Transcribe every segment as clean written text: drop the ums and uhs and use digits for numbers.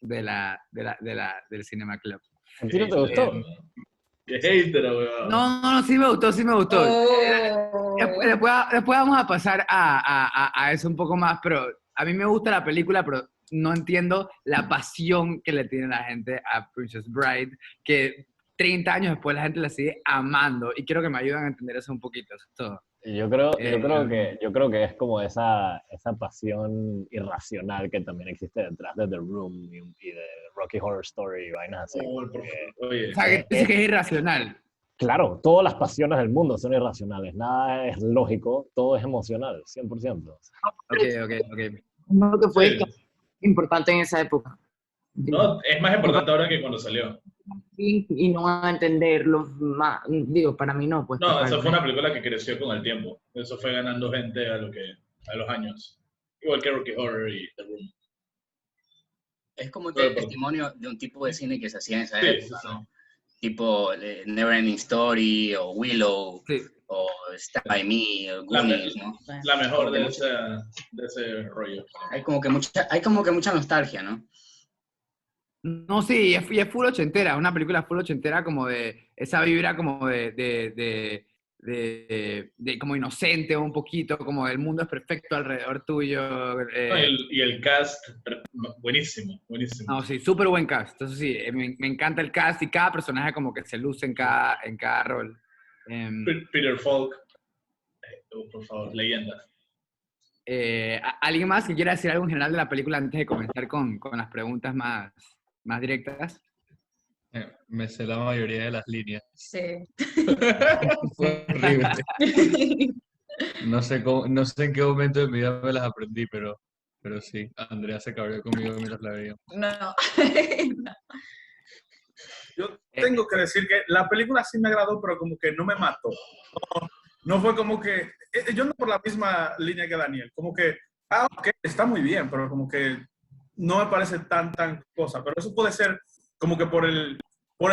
del Cinema Club. ¿A ti no te gustó? Qué hater, weón. No, sí me gustó. Oh. Después vamos a pasar a eso un poco más, pero a mí me gusta la película, pero no entiendo la pasión que le tiene la gente a Princess Bride, que 30 años después la gente la sigue amando, y quiero que me ayuden a entender eso un poquito, eso es todo. Yo creo que es como esa pasión irracional que también existe detrás de The Room y de Rocky Horror Story y vainas así. Oye, O sea, que dice que es irracional. Claro, todas las pasiones del mundo son irracionales, nada es lógico, todo es emocional, 100%. Ok. No, que fue sí. importante en esa época. No, es más importante ahora que cuando salió. Y no van a entenderlo más. Digo, para mí no, pues. No, para esa mí. fue una película que creció con el tiempo. Eso fue ganando gente a los años. Igual que Rocky Horror y The Room. Es como un testimonio de un tipo de cine que se hacía en esa Sí, época, sí. ¿no? Tipo Neverending Story, o Willow, Sí. o Stand By Me, o Goonies, ¿no? La mejor de ese rollo. Hay como que mucha nostalgia, ¿no? No, sí, y es full ochentera, una película full ochentera, como de esa vibra como de como inocente un poquito, como el mundo es perfecto alrededor tuyo. No, y el cast, buenísimo. No, sí, súper buen cast. Entonces sí, me encanta el cast y cada personaje como que se luce en cada rol. Peter Falk, por favor, leyenda. ¿Alguien más que quiera decir algo en general de la película antes de comenzar con las preguntas más directas? Me sé la mayoría de las líneas. Sí. Fue horrible. No sé en qué momento de mi vida me las aprendí, pero sí, Andrea se cabreó conmigo mientras la veía. No. Yo tengo que decir que la película sí me agradó, pero como que no me mató. No fue como que... Yo no por la misma línea que Daniel. Como que, ok, está muy bien, pero como que no me parece tan cosa. Pero eso puede ser como que por el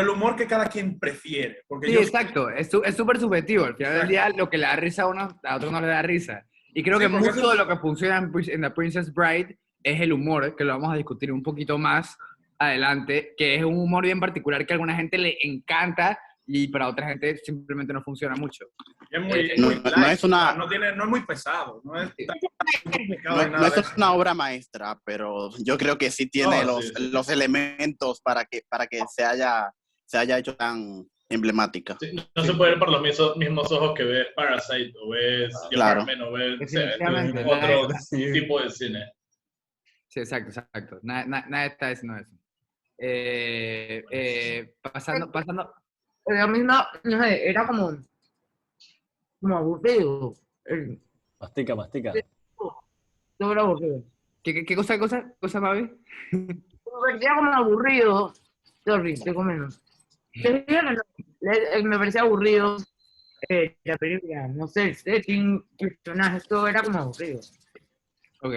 humor que cada quien prefiere. Porque Sí, exacto. Es súper subjetivo. Al final del día, lo que le da risa a uno, a otro no le da risa. Y creo que mucho de lo que funciona en The Princess Bride es el humor, que lo vamos a discutir un poquito más adelante, que es un humor bien particular que a alguna gente le encanta y para otra gente simplemente no funciona mucho. Es muy no light, es una... no es muy pesado, no es tan complicado. No es una obra maestra, pero yo creo que sí tiene los elementos para que se haya hecho tan emblemática. Sí, no se puede ver por los mismos ojos que ves Parasite o ves Claro. o ves Definitivamente, otro tipo de cine. Sí, exacto. Nada está diciendo eso. Pasando. Pero a mí no sé, era como aburrido. Mastica. No era aburrido. ¿Qué cosa, Mavi? Me parecía como aburrido. Sorry, te menos. Me parecía aburrido la película. No sé, el setting, personajes, todo era como aburrido. Ok.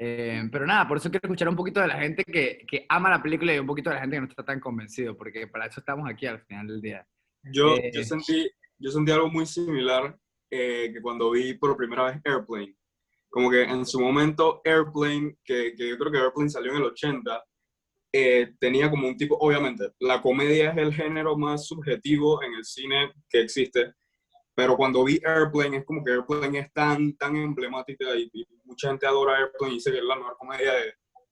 Pero nada, por eso quiero escuchar un poquito de la gente que ama la película y un poquito de la gente que no está tan convencido, porque para eso estamos aquí al final del día. Yo sentí algo muy similar que cuando vi por primera vez Airplane. Como que en su momento Airplane, que yo creo que Airplane salió en el 80, tenía como un tipo, obviamente, la comedia es el género más subjetivo en el cine que existe, pero cuando vi Airplane es como que Airplane es tan emblemática y mucha gente adora Airplane y dice que es la mejor comedia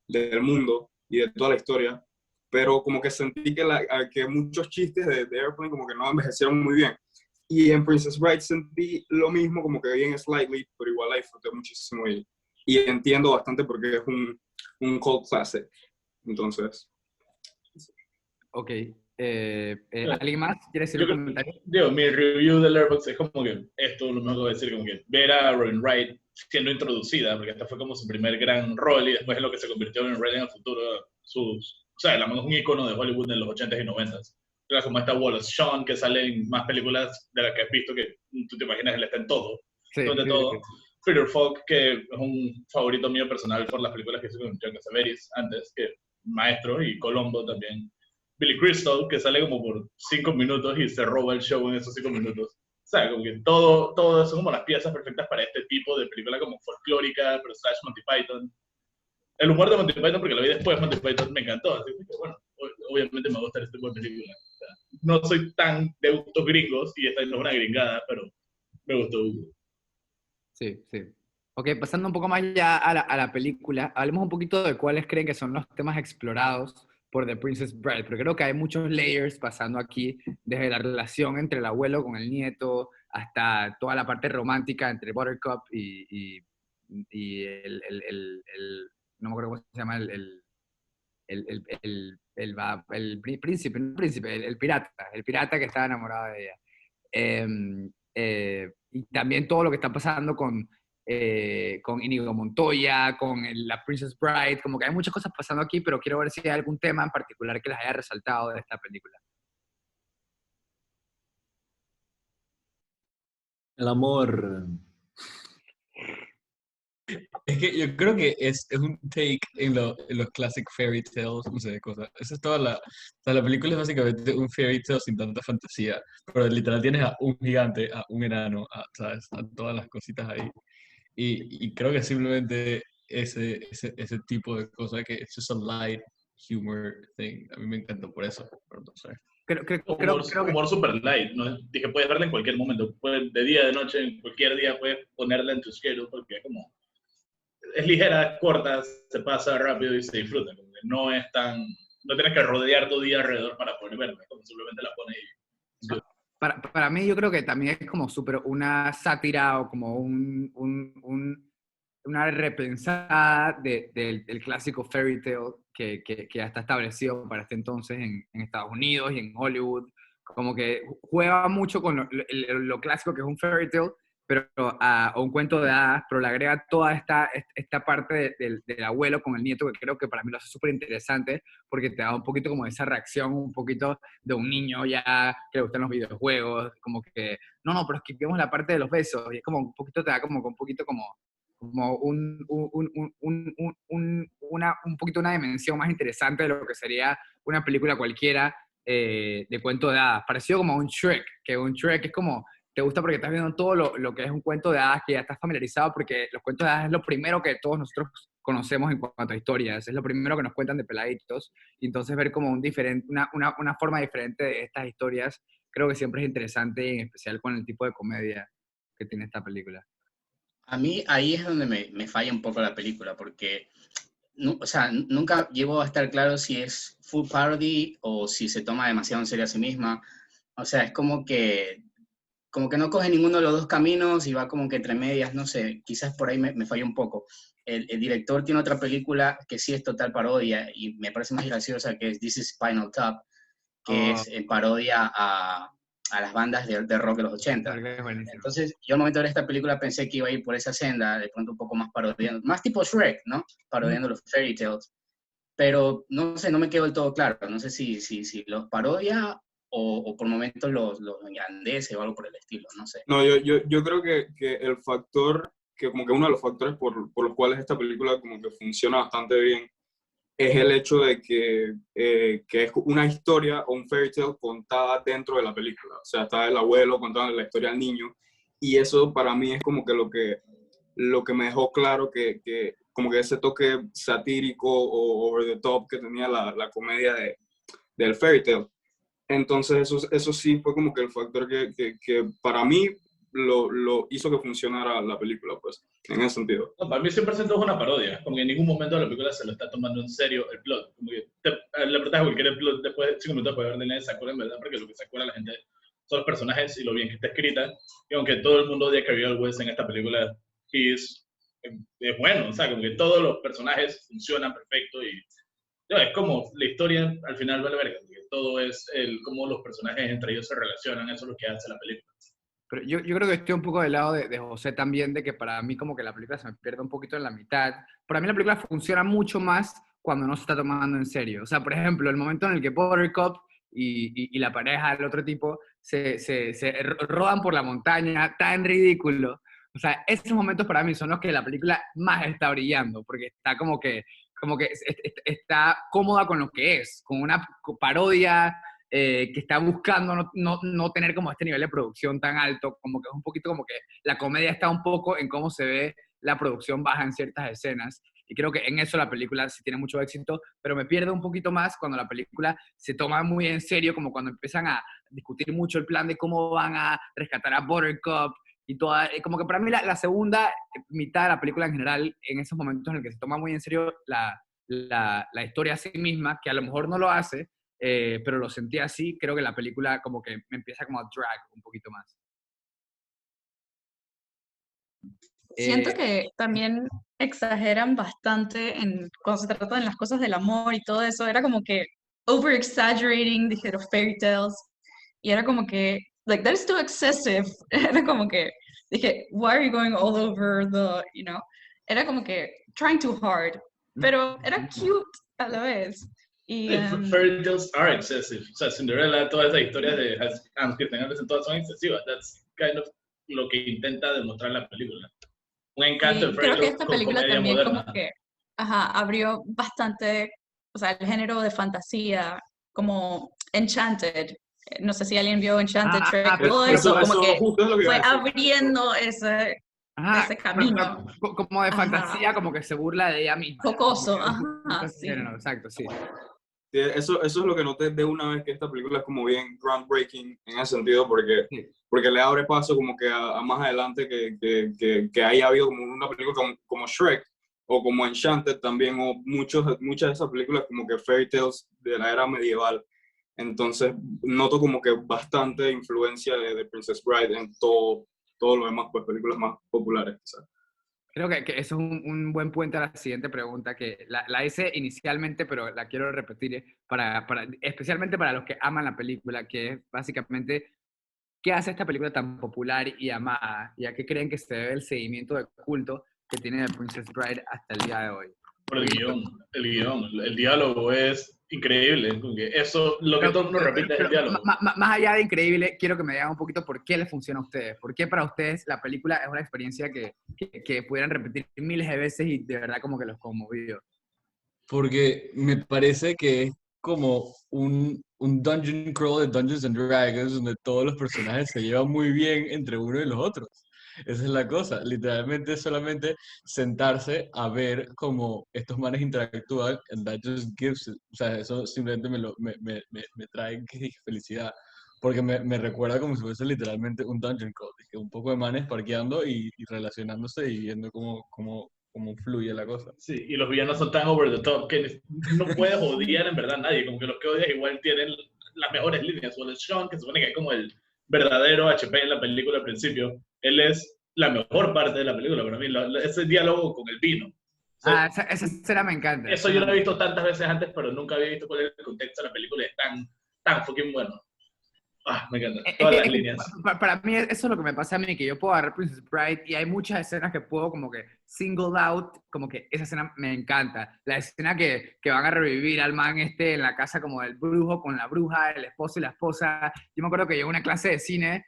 del mundo y de toda la historia, pero como que sentí que muchos chistes de Airplane como que no envejecieron muy bien. Y en Princess Bride sentí lo mismo, como que bien slightly, pero igual la disfruté muchísimo y entiendo bastante porque es un cult classic. Entonces. Ok. ¿Alguien más quiere decir un comentario? Digo, mi review de Letterboxd es como que esto lo mejor que decir, como que ver a Robin Wright siendo introducida, porque esta fue como su primer gran rol y después es lo que se convirtió en Wright en el futuro. O sea, la mano es un icono de Hollywood en los 80s y 90s. Era como esta Wallace Shawn que sale en más películas de las que has visto que tú te imaginas él está en todo. Sí. Peter Falk, que es un favorito mío personal por las películas que hizo con John Cassavetes antes, que Maestro, y Colombo también. Billy Crystal, que sale como por 5 minutos y se roba el show en esos 5 minutos. O sea, como que todo son como las piezas perfectas para este tipo de película como folclórica, pero slash Monty Python. el humor de Monty Python, porque lo vi después, Monty Python me encantó, así que bueno, obviamente me va a gustar este tipo de película. O sea, no soy tan de gustos gringos, y esta no es una gringada, pero me gustó. Sí, sí. Ok, pasando un poco más ya a la película, hablemos un poquito de cuáles creen que son los temas explorados por The Princess Bride, porque creo que hay muchos layers pasando aquí, desde la relación entre el abuelo con el nieto, hasta toda la parte romántica entre Buttercup y no me acuerdo cómo se llama, príncipe, no príncipe, el pirata que estaba enamorado de ella. Y también todo lo que está pasando con Inigo Montoya, con la Princess Bride, como que hay muchas cosas pasando aquí, pero quiero ver si hay algún tema en particular que les haya resaltado de esta película. El amor. Es que yo creo que es un take en los classic fairy tales, no sé, cosas. Esa es toda o sea, la película es básicamente un fairy tale sin tanta fantasía, pero literal tienes a un gigante, a un enano, ¿sabes? A todas las cositas ahí. Y creo que simplemente ese tipo de cosas que es just a light humor thing, a mí me encantó por eso, pero no sé. Humor super light, ¿no? Dije, puedes verla en cualquier momento, de día, de noche, en cualquier día puedes ponerla en tu schedule, porque es como, es ligera, es corta, se pasa rápido y se disfruta, no es tan, no tienes que rodear tu día alrededor para poder verla, como simplemente la pones y... Para mí yo creo que también es como súper una sátira o como una repensada del clásico fairy tale que ya está establecido para este entonces en Estados Unidos y en Hollywood. Como que juega mucho con lo clásico que es un fairy tale, pero o un cuento de hadas, pero le agrega toda esta parte del abuelo con el nieto, que creo que para mí lo hace súper interesante, porque te da un poquito como esa reacción, un poquito de un niño ya que le gustan los videojuegos, como que, no, pero es que vemos la parte de los besos, y es como un poquito, te da como un poquito como un poquito una dimensión más interesante de lo que sería una película cualquiera de cuento de hadas, parecido como a un Shrek, que un Shrek es como, te gusta porque estás viendo todo lo que es un cuento de hadas, que ya estás familiarizado, porque los cuentos de hadas es lo primero que todos nosotros conocemos en cuanto a historias, es lo primero que nos cuentan de peladitos, y entonces ver como una forma diferente de estas historias, creo que siempre es interesante, y en especial con el tipo de comedia que tiene esta película. A mí ahí es donde me falla un poco la película, porque o sea, nunca llego a estar claro si es full parody o si se toma demasiado en serio a sí misma. O sea, es como que no coge ninguno de los dos caminos y va como que entre medias, no sé, quizás por ahí me falla un poco. El director tiene otra película que sí es total parodia y me parece más graciosa, que es This is Spinal Tap, que es en parodia a las bandas de rock de los 80. Entonces, yo al momento de ver esta película pensé que iba a ir por esa senda, de pronto un poco más parodiando, más tipo Shrek, ¿no? Parodiando los fairy tales. Pero no sé, no me quedó del todo claro. No sé si los parodia o por momentos los engrandece o algo por el estilo, no sé. No, yo creo que el factor, que como que uno de los factores por los cuales esta película como que funciona bastante bien, es el hecho de que es una historia o un fairy tale contada dentro de la película. O sea, está el abuelo contando la historia al niño, y eso para mí es como que lo que me dejó claro que como que ese toque satírico o over the top que tenía la comedia del fairy tale. Entonces eso sí fue como que el factor que para mí lo hizo que funcionara la película, pues, en ese sentido. No, para mí 100% es una parodia, como que en ningún momento de la película se lo está tomando en serio el plot. Como que le apretas cualquier plot después de 5 minutos puede ver de nadie se acuerda en verdad, porque lo que se acuerda la gente son los personajes y lo bien que está escrita. Y aunque todo el mundo odia a Carrie West en esta película, es bueno, o sea, como que todos los personajes funcionan perfecto y es como la historia al final vale verga, porque todo es cómo los personajes entre ellos se relacionan, eso es lo que hace la película. Pero yo creo que estoy un poco del lado de José también, de que para mí como que la película se me pierde un poquito en la mitad. Para mí la película funciona mucho más cuando no se está tomando en serio. O sea, por ejemplo, el momento en el que Buttercup y la pareja, el otro tipo, se rodan por la montaña, tan ridículo. O sea, esos momentos para mí son los que la película más está brillando, porque está como que está cómoda con lo que es, con una parodia que está buscando no tener como este nivel de producción tan alto, como que es un poquito como que la comedia está un poco en cómo se ve la producción baja en ciertas escenas, Y creo que en eso la película sí tiene mucho éxito, pero me pierde un poquito más cuando la película se toma muy en serio, como cuando empiezan a discutir mucho el plan de cómo van a rescatar a Buttercup y toda, como que para mí la segunda mitad de la película en general, en esos momentos en el que se toma muy en serio la historia a sí misma, que a lo mejor no lo hace, pero lo sentí así, creo que la película como que me empieza como a drag un poquito más. Siento Eh, que también exageran bastante cuando se trata de las cosas del amor y todo eso. Era como que over exaggerating, dije, los fairy tales. Y era como que, like, that is too excessive. Era como que, dije, why are you going all over the, you know? Era como que trying too hard. Pero era cute a la vez. Y, Fairy tales are excessive. O sea, Cinderella, todas esas historias de Hans Christian Andersen, todas son excesivas. That's kind of lo que intenta demostrar la película. Un encanto de creo que fairy esta con película comedia también moderna. como que abrió bastante, o sea, el género de fantasía, como Enchanted. No sé si alguien vio Enchanted, Shrek, todo eso, como que justo es lo que iba fue a decir. abriendo ese camino. Como de fantasía, como que se burla de ella misma. Jocoso, Sí. Exacto, sí. Sí, eso es lo que noté de una vez, que esta película es como bien groundbreaking en ese sentido, porque le abre paso como que a más adelante que haya habido como una película como Shrek o como Enchanted también, o muchas de esas películas como que fairy tales de la era medieval. Entonces noto como que bastante influencia de Princess Bride en todo lo demás, pues películas más populares quizás. Creo que eso es un buen puente a la siguiente pregunta, que la hice inicialmente, pero la quiero repetir, especialmente para los que aman la película, que es básicamente, ¿qué hace esta película tan popular y amada? ¿Y a qué creen que se debe el seguimiento de culto que tiene The Princess Bride hasta el día de hoy? Por el diálogo es increíble. Eso, lo que todo el mundo repite es el diálogo. Más allá de increíble, quiero que me digan un poquito por qué les funciona a ustedes. ¿Por qué para ustedes la película es una experiencia que pudieran repetir miles de veces y de verdad como que los conmovió? Porque me parece que es como un dungeon crawl de Dungeons and Dragons, donde todos los personajes se llevan muy bien entre uno y los otros. Esa es la cosa, literalmente es solamente sentarse a ver cómo estos manes interactúan, and that just gives, o sea, eso simplemente me trae felicidad, porque me recuerda como si fuese literalmente un dungeon crawl, un poco de manes parqueando y relacionándose y viendo cómo fluye la cosa. Sí, y los villanos son tan over the top que no puedes odiar en verdad a nadie, como que los que odias igual tienen las mejores líneas. O el Sean, que se supone que es como el verdadero HP en la película al principio, él es la mejor parte de la película para mí, ese diálogo con el vino. O sea, esa escena me encanta. Eso yo lo he visto tantas veces antes, pero nunca había visto cuál es el contexto de la película y es tan fucking bueno. Me encanta, todas las líneas. Para mí eso es lo que me pasa a mí, que yo puedo agarrar Princess Bride y hay muchas escenas que puedo como que single out, como que esa escena me encanta. La escena que van a revivir al man en la casa como del brujo, con la bruja, el esposo y la esposa. Yo me acuerdo que yo en una clase de cine,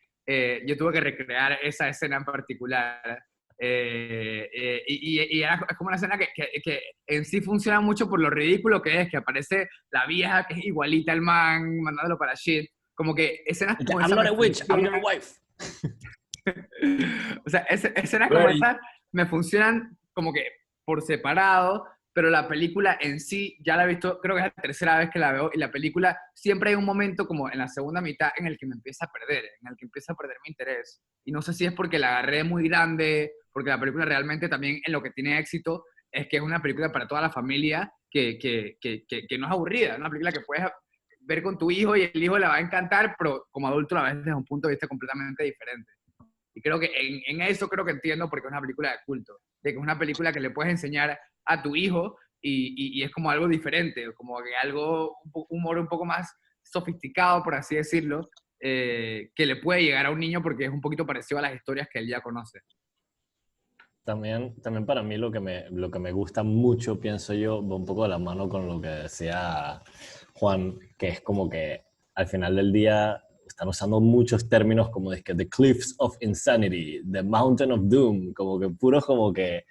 yo tuve que recrear esa escena en particular. Y es como una escena que en sí funciona mucho por lo ridículo que es, que aparece la vieja que es igualita al man, mandándolo para shit. Como que escenas como I'm esa not a witch, I'm your wife. O sea, escenas como esas me funcionan como que por separado, pero la película en sí, ya la he visto, creo que es la tercera vez que la veo, y la película siempre hay un momento como en la segunda mitad en el que me empieza a perder, en el que empieza a perder mi interés. Y no sé si es porque la agarré muy grande, porque la película realmente también en lo que tiene éxito es que es una película para toda la familia que no es aburrida, es una película que puedes ver con tu hijo y el hijo le va a encantar, pero como adulto la ves desde un punto de vista completamente diferente. Y creo que en eso creo que entiendo porque es una película de culto, de que es una película que le puedes enseñar a tu hijo y es como algo diferente, como que algo, un humor un poco más sofisticado, por así decirlo, que le puede llegar a un niño porque es un poquito parecido a las historias que él ya conoce. También para mí lo que me gusta mucho, pienso yo, va un poco de la mano con lo que decía Juan, que es como que al final del día están usando muchos términos como es que The Cliffs of Insanity, The Mountain of Doom, como que puros como que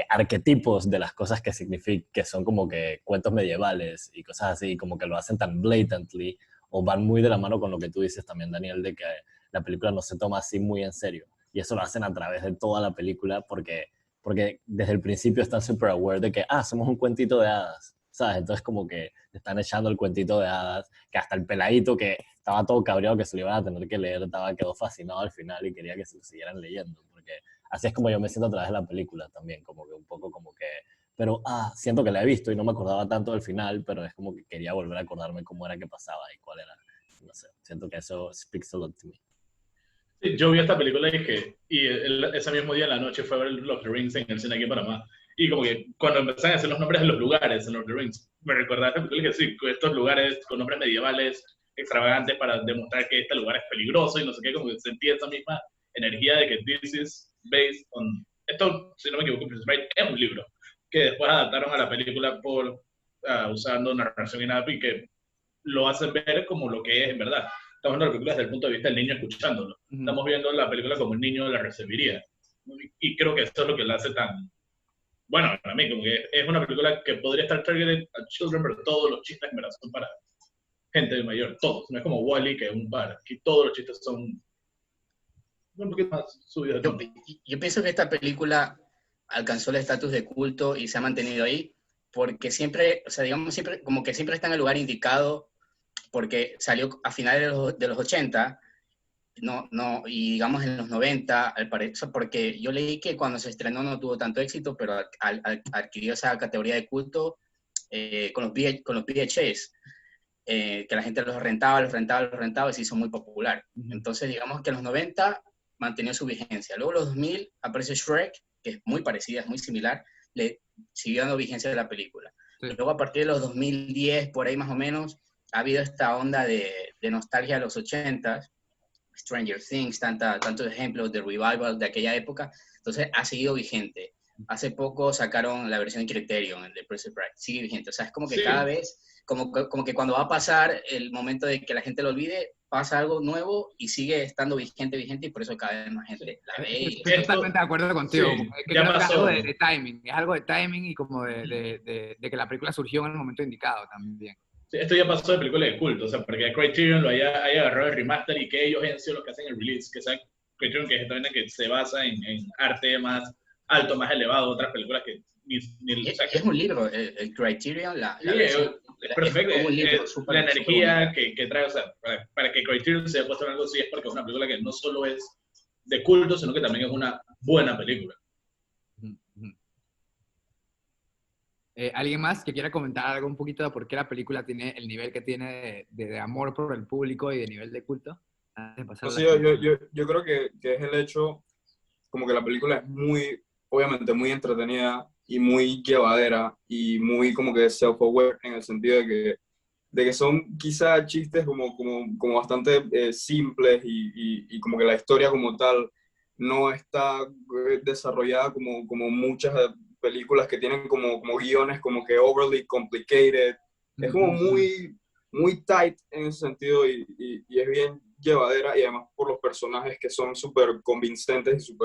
arquetipos de las cosas que significan, que son como que cuentos medievales y cosas así, como que lo hacen tan blatantly, o van muy de la mano con lo que tú dices también, Daniel, de que la película no se toma así muy en serio. Y eso lo hacen a través de toda la película porque porque desde el principio están super aware de que, somos un cuentito de hadas, ¿sabes? Entonces como que te están echando el cuentito de hadas, que hasta el peladito que estaba todo cabreado que se lo iban a tener que leer, quedó fascinado al final y quería que se lo siguieran leyendo, porque así es como yo me siento a través de la película también, como que un poco como que, pero siento que la he visto y no me acordaba tanto del final, pero es como que quería volver a acordarme cómo era que pasaba y cuál era, no sé, siento que eso speaks a lot to me. Sí, yo vi esta película ese mismo día en la noche fue a ver Lord of the Rings en el cine aquí en Panamá. Y como que cuando empezaron a hacer los nombres de los lugares en Lord of the Rings, me recordaba esta película que sí, con estos lugares con nombres medievales extravagantes para demostrar que este lugar es peligroso y no sé qué, como que sentía esa misma energía de que this is based on... Esto, si no me equivoco, es un libro que después adaptaron a la película usando narración y nada, y que lo hacen ver como lo que es en verdad. Estamos viendo la película desde el punto de vista del niño escuchándolo. Estamos viendo la película como el niño la recibiría. Y creo que esto es lo que la hace tan... Bueno, para mí, como que es una película que podría estar targeted a children, pero todos los chistes en verdad son para gente mayor. Todos. No es como Wall-E, que es un bar. Aquí todos los chistes son un poquito más subidos de tono. Yo pienso que esta película alcanzó el estatus de culto y se ha mantenido ahí porque siempre, o sea, digamos, siempre, como que siempre está en el lugar indicado, porque salió a finales de los 80, y digamos en los 90, al parecer, porque yo leí que cuando se estrenó no tuvo tanto éxito, pero adquirió esa categoría de culto con los VHS, que la gente los rentaba y se hizo muy popular. Entonces, digamos que en los 90 mantenió su vigencia. Luego, en los 2000, aparece Shrek, que es muy parecida, es muy similar, le siguió dando vigencia de la película. Sí. Luego, a partir de los 2010, por ahí más o menos, ha habido esta onda de nostalgia de los 80s, Stranger Things, tantos ejemplos de revival de aquella época, entonces ha seguido vigente. Hace poco sacaron la versión de Criterion, el de Princess Bride, sigue vigente. O sea, es como que sí, cada vez, como que cuando va a pasar el momento de que la gente lo olvide, pasa algo nuevo y sigue estando vigente, y por eso cada vez más gente la ve. Estoy totalmente de acuerdo contigo. Sí, que creo que es algo de timing, es algo de timing y como de que la película surgió en el momento indicado también. Sí, esto ya pasó de película de culto, o sea, porque Criterion lo haya agarrado el remaster y que ellos hayan sido los que hacen el release, que sea Criterion, que es también que se basa en arte más alto, más elevado, otras películas que es un libro, el Criterion, es perfecto, es un libro, la energía que trae, o sea, para que Criterion se haya puesto en algo así es porque es una película que no solo es de culto, sino que también es una buena película. ¿Alguien más que quiera comentar algo un poquito de por qué la película tiene el nivel que tiene de amor por el público y de nivel de culto? Sí, yo creo que es el hecho, como que la película es muy, obviamente muy entretenida y muy llevadera y muy como que self-aware en el sentido de que son quizá chistes como bastante simples y como que la historia como tal no está desarrollada como muchas películas que tienen como guiones como que overly complicated. Es como muy tight en ese sentido y es bien llevadera y además por los personajes que son súper convincentes y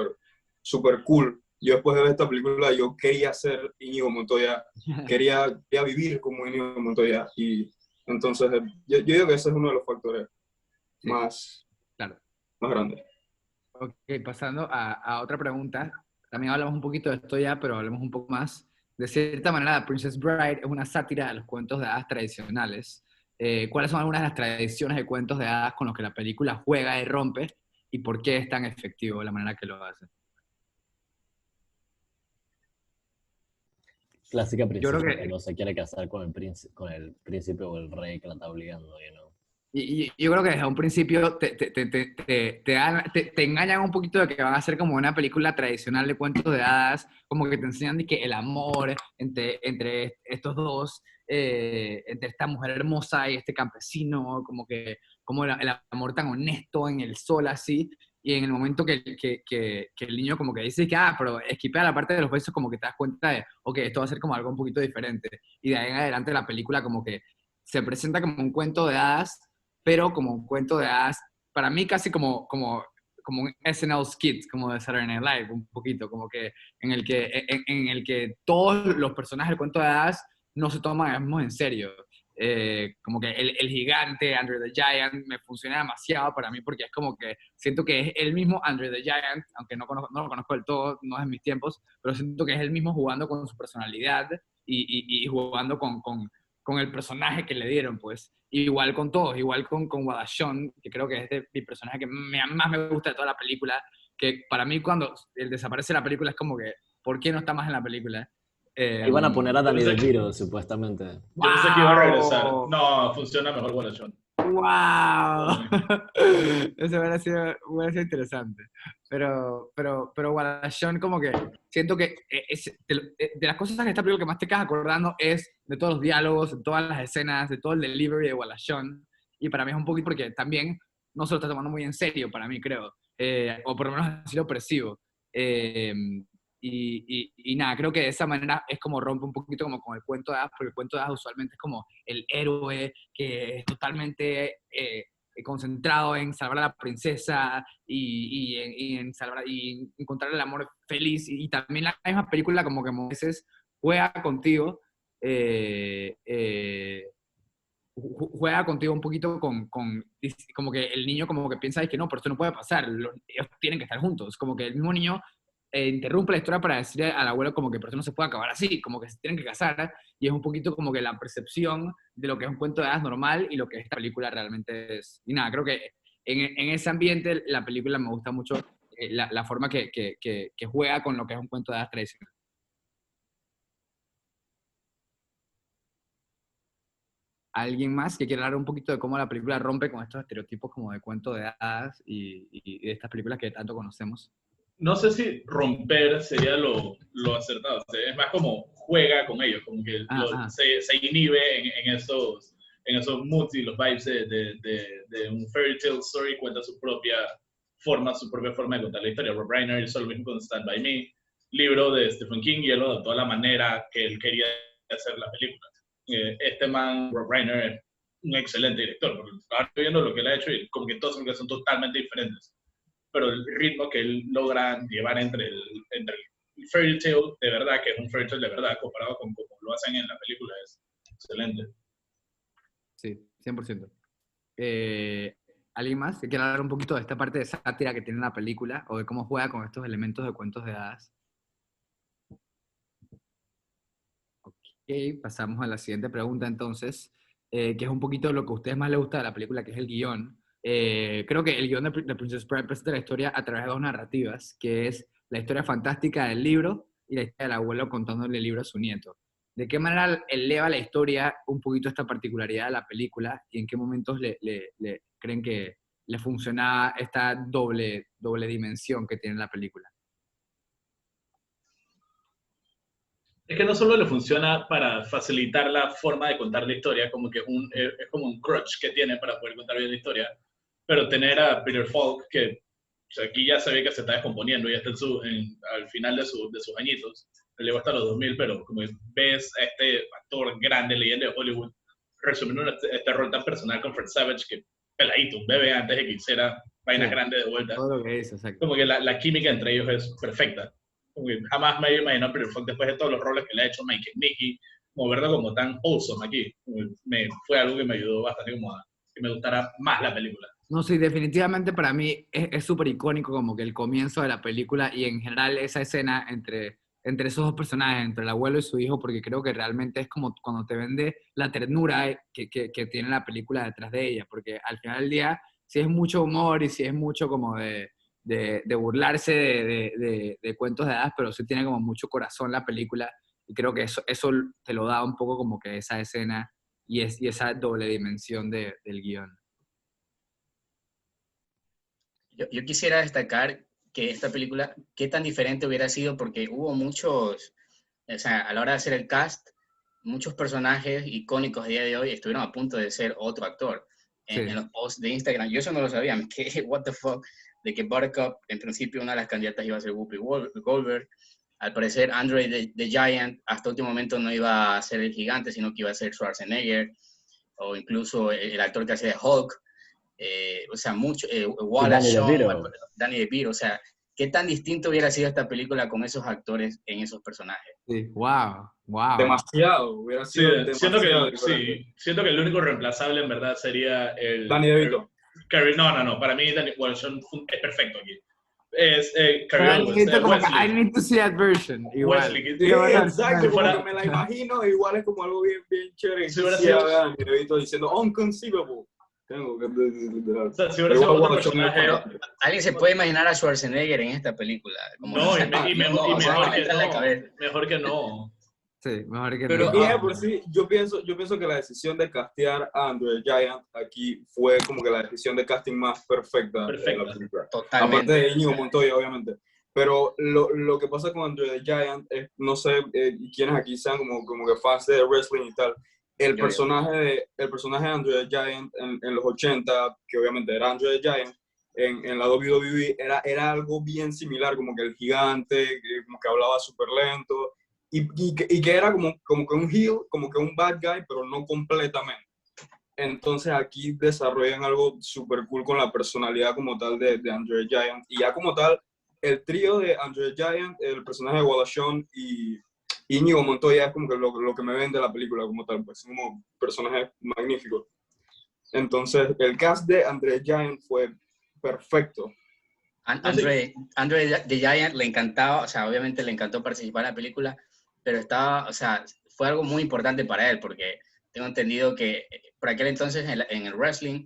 súper cool. Yo después de ver esta película yo quería ser Íñigo Montoya, quería vivir como Íñigo Montoya y entonces yo digo que ese es uno de los factores más grandes. Ok, pasando a otra pregunta. También hablamos un poquito de esto ya, pero hablemos un poco más. De cierta manera, Princess Bride es una sátira de los cuentos de hadas tradicionales. ¿Cuáles son algunas de las tradiciones de cuentos de hadas con los que la película juega y rompe? ¿Y por qué es tan efectivo la manera que lo hace? Clásica princesa que no se quiere casar con el príncipe o el rey que la está obligando, you know. Y yo creo que desde un principio te engañan un poquito de que van a ser como una película tradicional de cuentos de hadas, como que te enseñan de que el amor entre estos dos, entre esta mujer hermosa y este campesino, como el amor tan honesto en el sol así, y en el momento que el niño como que dice que, pero esquipea la parte de los besos, como que te das cuenta de, ok, esto va a ser como algo un poquito diferente, y de ahí en adelante la película como que se presenta como un cuento de hadas, pero como un cuento de hadas, para mí casi como un SNL skit, como de Saturday Night Live, un poquito, como que en el que todos los personajes del cuento de hadas no se toman en serio. como que el gigante, Andre the Giant, me funciona demasiado para mí porque es como que siento que es el mismo Andre the Giant, aunque no lo conozco del todo, no es en mis tiempos, pero siento que es el mismo jugando con su personalidad y jugando con el personaje que le dieron, pues. Igual con todos, igual con Wadashon, que creo que es mi personaje que más me gusta de toda la película, que para mí cuando él desaparece de la película es como que, ¿por qué no está más en la película? Iban a poner a Danny Yo pensé- DeVito, supuestamente. Yo pensé que iba a regresar. ¡Wow! No, funciona mejor Guarachón. ¡Wow! Eso hubiera sido interesante. Pero Guadalajara como que siento que de las cosas que esta película que más te quedas acordando es de todos los diálogos, de todas las escenas, de todo el delivery de Guadalajara. Y para mí es un poquito porque también no se lo está tomando muy en serio, para mí creo. O por lo menos así lo percibo. Eh, y nada, creo que de esa manera es como rompe un poquito como con el cuento de hadas, porque el cuento de hadas usualmente es como el héroe que es totalmente concentrado en salvar a la princesa en salvar y encontrar el amor feliz. Y también la misma película como que a veces juega contigo, juega contigo un poquito como que el niño como que piensa que no, pero esto no puede pasar, ellos tienen que estar juntos, como que el mismo niño interrumpe la historia para decirle al abuelo como que por eso no se puede acabar así, como que se tienen que casar, y es un poquito como que la percepción de lo que es un cuento de hadas normal y lo que esta película realmente es. Y nada, creo que en ese ambiente la película me gusta mucho la forma que juega con lo que es un cuento de hadas tradicional. ¿Alguien más que quiera hablar un poquito de cómo la película rompe con estos estereotipos como de cuento de hadas y de estas películas que tanto conocemos? No sé si romper sería lo acertado. O sea, es más como juega con ellos, como que se inhibe en esos moods y los vibes de un fairy tale story, cuenta su propia forma de contar la historia. Rob Reiner hizo lo mismo con Stand By Me, libro de Stephen King, y él lo adaptó a la manera que él quería hacer la película. Este man, Rob Reiner, es un excelente director, porque estaba viendo lo que él ha hecho y como que todas las películas son totalmente diferentes. Pero el ritmo que él logra llevar entre el fairy tale de verdad, que es un fairy tale de verdad, comparado con como lo hacen en la película, es excelente. Sí, 100%. ¿Alguien más que quiera hablar un poquito de esta parte de sátira que tiene la película o de cómo juega con estos elementos de cuentos de hadas? Ok, pasamos a la siguiente pregunta entonces, que es un poquito lo que a ustedes más les gusta de la película, que es el guión. Creo que el guión de Princess Bride presenta la historia a través de dos narrativas, que es la historia fantástica del libro y la historia del abuelo contándole el libro a su nieto. ¿De qué manera eleva la historia un poquito esta particularidad de la película y en qué momentos le creen que le funciona esta doble dimensión que tiene la película? Es que no solo le funciona para facilitar la forma de contar la historia, como que es como un crutch que tiene para poder contar bien la historia, pero tener a Peter Falk, que o sea, aquí ya se ve que se está descomponiendo, ya está al final de sus añitos, le llegó hasta los 2000, pero como ves a este actor grande, leyenda de Hollywood, resumiendo este rol tan personal con Fred Savage, que peladito, un bebé antes de que hiciera vainas grandes de vuelta. Todo lo que es, exacto. Como que la química entre ellos es perfecta. Como que jamás me había imaginado a Peter Falk después de todos los roles que le ha hecho Mike and Nicky, como verlo como tan wholesome aquí. Fue algo que me ayudó bastante como a que me gustara más la película. No, sí, definitivamente para mí es súper icónico como que el comienzo de la película y en general esa escena entre esos dos personajes, entre el abuelo y su hijo, porque creo que realmente es como cuando te vende la ternura que tiene la película detrás de ella, porque al final del día sí es mucho humor y sí es mucho como de burlarse de cuentos de hadas, pero sí tiene como mucho corazón la película y creo que eso te lo da un poco como que esa escena y esa doble dimensión del guión. Yo quisiera destacar que esta película, qué tan diferente hubiera sido, porque hubo muchos, o sea, a la hora de hacer el cast, muchos personajes icónicos a día de hoy estuvieron a punto de ser otro actor. En los posts de Instagram, yo eso no lo sabía, me quedé, what the fuck, de que Buttercup, en principio una de las candidatas iba a ser Whoopi Goldberg. Al parecer, Andre the Giant hasta último momento no iba a ser el gigante, sino que iba a ser Schwarzenegger, o incluso el actor que hacía de Hulk. O sea, mucho, Wallace Shawn, Danny DeVito, o sea, ¿qué tan distinto hubiera sido esta película con esos actores en esos personajes? Sí, wow, wow. Demasiado, hubiera Sí, sido demasiado sí, siento que el único reemplazable en verdad sería el... Danny DeVito. No, para mí Danny Wilson es perfecto aquí. Es Carrie Pero Owens, necesito como que, I Wesley. need to see that version. Igual. Wesley, que- Sí, Pero bueno, exacto, si como fuera- que me la imagino, igual es como algo bien, bien chévere. Si hubiera Sí, sido- a Danny DeVito diciendo unconceivable. Tengo que literal. O sea, si hubiera Pero sido igual otro Watch Me personaje... Up. ¿Alguien se puede imaginar a Schwarzenegger en esta película? Como No, que y mejor que en la no. cabeza. Mejor que no. sí, mejor que Pero- no. Y por sí, yo pienso que la decisión de castear a Andre Giant aquí fue como que la decisión de casting más perfecta de Perfecta. la película. Totalmente. Aparte de Íñigo Montoya, obviamente. Pero lo que pasa con Andre the Giant es, no sé quiénes aquí sean como que fans de wrestling y tal. El Yo. personaje de Andre the Giant en los 80, que obviamente era Andre the Giant, en la WWE era algo bien similar, como que el gigante, como que hablaba súper lento, y que era como que un heel, como que un bad guy, pero no completamente. Entonces aquí desarrollan algo súper cool con la personalidad como tal de Andre the Giant, y ya como tal, el trío de Andre the Giant, el personaje de Wallace Shawn y Íñigo Montoya es como que lo que me vende la película como tal, pues son como personajes magníficos. Entonces, el cast de Andre the Giant fue perfecto. Andre the Giant le encantaba, o sea, obviamente le encantó participar en la película, pero estaba, o sea, fue algo muy importante para él, porque tengo entendido que por aquel entonces en el wrestling,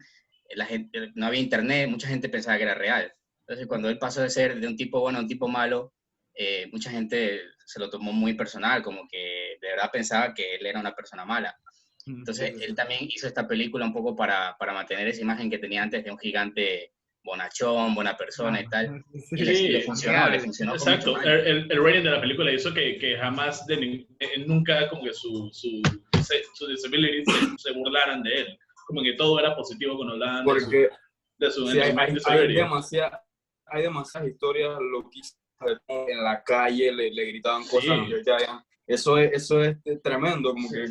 la gente, no había internet, mucha gente pensaba que era real. Entonces, cuando él pasó de ser de un tipo bueno a un tipo malo, mucha gente se lo tomó muy personal, como que de verdad pensaba que él era una persona mala. Entonces, él también hizo esta película un poco para mantener esa imagen que tenía antes de un gigante bonachón, buena persona y tal. Y le funcionó, le funcionó. Exacto. con mucho más. El rating de la película hizo que jamás, nunca como que su disability se burlaran de él. Como que todo era positivo cuando hablaban Porque de su sí, hay disability. demasiadas historias loquísimas de cómo en la calle le gritaban cosas Sí. a Andre Giant. Eso es tremendo, como que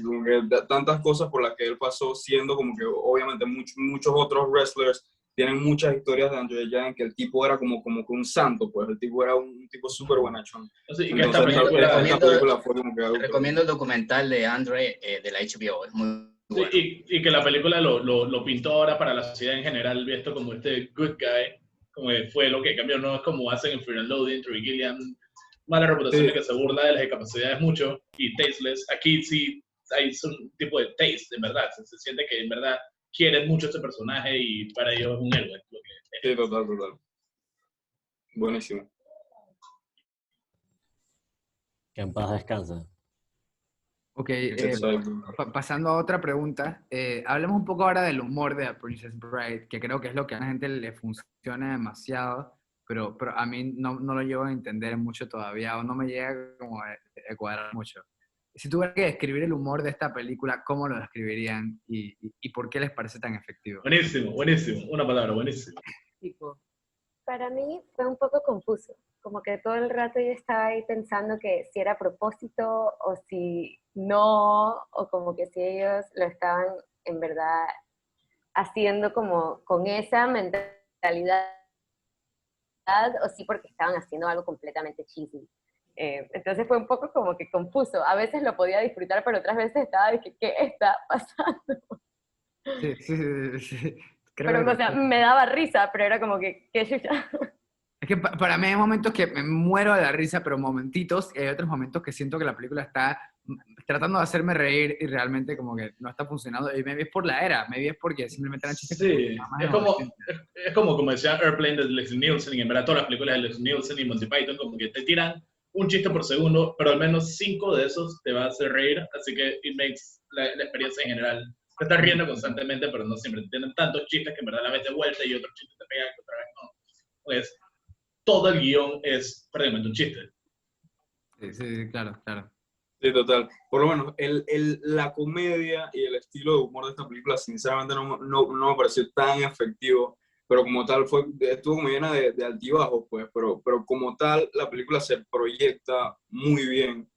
tantas cosas por las que él pasó, siendo como que obviamente muchos otros wrestlers tienen muchas historias de Andre Giant, que el tipo era como que un santo, pues el tipo era un tipo súper buenachón. Sí, y que Entonces, esta película fue como que algo Recomiendo el documental de Andre de la HBO, es muy bueno. Y que la película lo pintó ahora para la sociedad en general, visto como este good guy, como que fue lo que cambió, no es como hacen en Fear and Loathing, Terry Gilliam, mala reputación de que se burla de las discapacidades mucho y tasteless. Aquí sí hay un tipo de taste, en verdad, se siente que en verdad quieren mucho a este personaje y para ellos es un héroe. Lo que Sí, total. Buenísimo. Que en paz descansa. Ok, Exacto. pasando a otra pregunta, hablemos un poco ahora del humor de A Princess Bride, que creo que es lo que a la gente le funciona demasiado, pero a mí no lo llevo a entender mucho todavía, o no me llega como a cuadrar mucho. Si tuviera que describir el humor de esta película, ¿cómo lo describirían y por qué les parece tan efectivo? buenísimo, una palabra, buenísimo. Tipo, Para mí fue un poco confuso, como que todo el rato yo estaba ahí pensando que si era a propósito o si no, o como que si ellos lo estaban en verdad haciendo como con esa mentalidad o sí porque estaban haciendo algo completamente cheesy. Entonces fue un poco como que confuso. A veces lo podía disfrutar, pero otras veces estaba de que, ¿qué está pasando? Sí. Pero, o sea, me daba risa, pero era como que, ¿qué chucha? Es que para mí hay momentos que me muero de la risa, pero momentitos, y hay otros momentos que siento que la película está tratando de hacerme reír y realmente como que no está funcionando. Y maybe es por la era, maybe es porque simplemente eran chistes. Sí, es como decía Airplane de Leslie Nielsen, y en verdad todas las películas de Leslie Nielsen y Monty Python, como que te tiran un chiste por segundo, pero al menos 5 de esos te va a hacer reír, así que it makes la experiencia en general. Te estás riendo constantemente, pero no siempre. Tienen tantos chistes que en verdad la ves de vuelta y otros chistes te pegan que otra vez no. Pues todo el guión es prácticamente un chiste. Sí, claro. Sí, total. Por lo menos la comedia y el estilo de humor de esta película sinceramente no me pareció tan efectivo, pero como tal estuvo como llena de altibajos, pues, pero como tal la película se proyecta muy bien,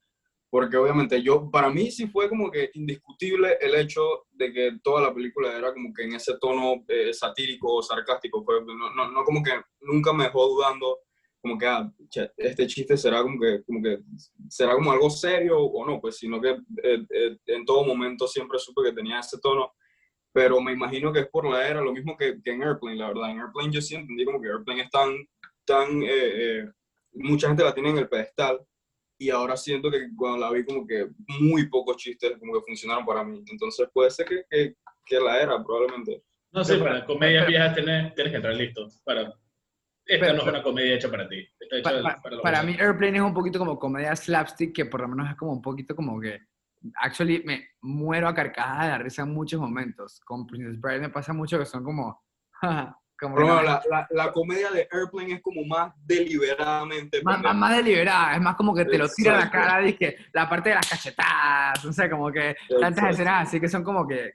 porque obviamente para mí sí fue como que indiscutible el hecho de que toda la película era como que en ese tono satírico o sarcástico, pues, no como que nunca me dejó dudando como que este chiste será como que será como algo serio o no, pues, sino que en todo momento siempre supe que tenía ese tono, pero me imagino que es por la era, lo mismo que en Airplane, la verdad. En Airplane yo sí entendí como que Airplane es mucha gente la tiene en el pedestal, y ahora siento que cuando la vi como que muy pocos chistes como que funcionaron para mí. Entonces puede ser que la era, probablemente. No sé, para comedias viejas tienes que estar listo. Esta no es una comedia hecha para ti. Está hecha para los Para otros. mí Airplane es un poquito como comedia slapstick, que por lo menos es como un poquito como que... Actually, me muero a carcajadas de la risa en muchos momentos. Con Princess Bride me pasa mucho que son como... como que Pero no, bueno, la comedia de Airplane es como más deliberadamente más deliberada, es más como que te lo tira a la Exacto. cara, dije, la parte de las cachetadas, no sé, como que tantas Exacto. escenas así que son como que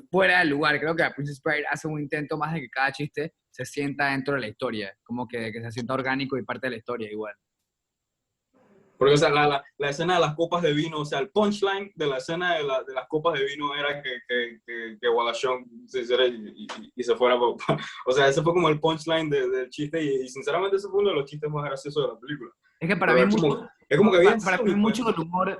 fuera del lugar. Creo que Princess Bride hace un intento más de que cada chiste se sienta dentro de la historia, como que se sienta orgánico y parte de la historia igual. Porque, o sea, la escena de las copas de vino, o sea, el punchline de la escena de las copas de vino era que Wallachon se hiciera y se fuera. O sea, ese fue como el punchline del chiste, y sinceramente ese fue uno de los chistes más graciosos de la película. Es que para Pero mí es como que bien para mí silly, pues.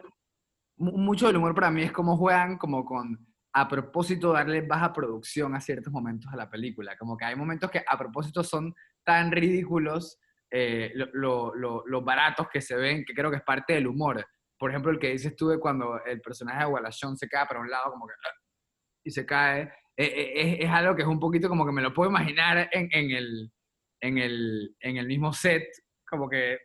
mucho del humor para mí es como juegan como con, a propósito, darle baja producción a ciertos momentos de la película. Como que hay momentos que a propósito son tan ridículos, lo baratos que se ven, que creo que es parte del humor. Por ejemplo, el que dices tú de cuando el personaje de Wallachon se cae para un lado como que y se cae, es algo que es un poquito como que me lo puedo imaginar en el mismo set, como que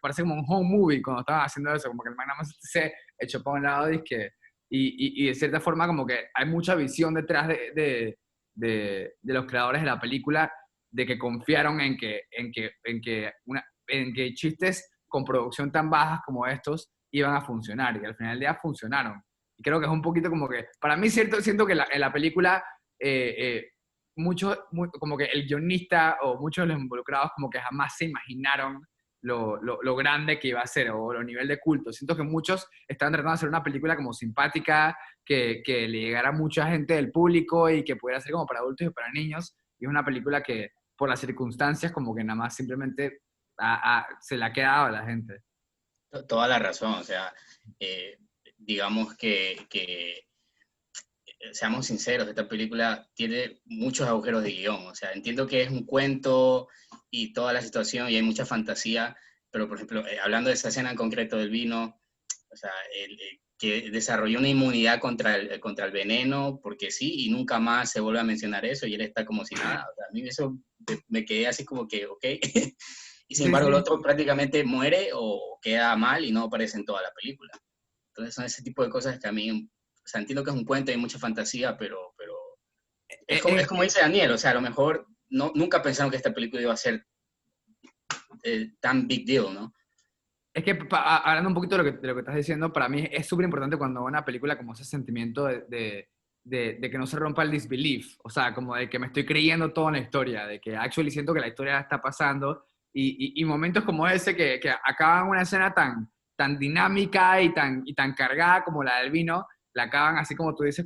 parece como un home movie cuando estaban haciendo eso, como que el man nada más se echó para un lado y de cierta forma como que hay mucha visión detrás de los creadores de la película, de que confiaron en que chistes con producción tan bajas como estos iban a funcionar, y al final del día funcionaron. Y creo que es un poquito como que, para mí siento que en la película como que el guionista o muchos de los involucrados como que jamás se imaginaron lo grande que iba a ser o lo nivel de culto. Siento que muchos estaban tratando de hacer una película como simpática, que le llegara a mucha gente del público y que pudiera ser como para adultos y para niños. Y es una película que por las circunstancias como que nada más simplemente se la ha quedado a la gente. Toda la razón, o sea, digamos seamos sinceros, esta película tiene muchos agujeros de guión. O sea, entiendo que es un cuento y toda la situación y hay mucha fantasía, pero por ejemplo, hablando de esa escena en concreto del vino, o sea, que desarrolló una inmunidad contra el veneno, porque sí, y nunca más se vuelve a mencionar eso, y él está como si nada. O sea, a mí eso me quedé así como que, ok. Y sin embargo, el otro prácticamente muere o queda mal y no aparece en toda la película. Entonces son ese tipo de cosas que a mí, o sea, entiendo que es un cuento y hay mucha fantasía, pero es como dice Daniel, o sea, a lo mejor nunca pensaron que esta película iba a ser tan big deal, ¿no? Es que hablando un poquito de lo que estás diciendo, para mí es súper importante cuando una película como ese sentimiento de que no se rompa el disbelief, o sea, como de que me estoy creyendo toda la historia, de que actually siento que la historia está pasando, y momentos como ese que acaban una escena tan dinámica y tan cargada como la del vino, la acaban así como tú dices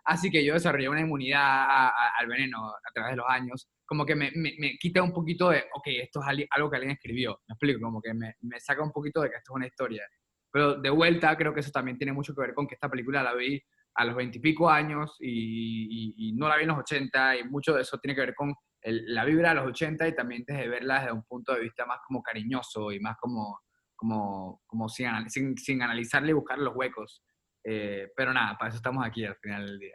así que yo desarrollé una inmunidad al veneno a través de los años, como que me quita un poquito de, ok, esto es algo que alguien escribió, me explico, como que me saca un poquito de que esto es una historia. Pero de vuelta, creo que eso también tiene mucho que ver con que esta película la vi a los 20 y pico años y no la vi en los 80, y mucho de eso tiene que ver con la vibra de los 80, y también desde verla desde un punto de vista más como cariñoso y más como sin analizarle y buscar los huecos. Pero nada, para eso estamos aquí al final del día.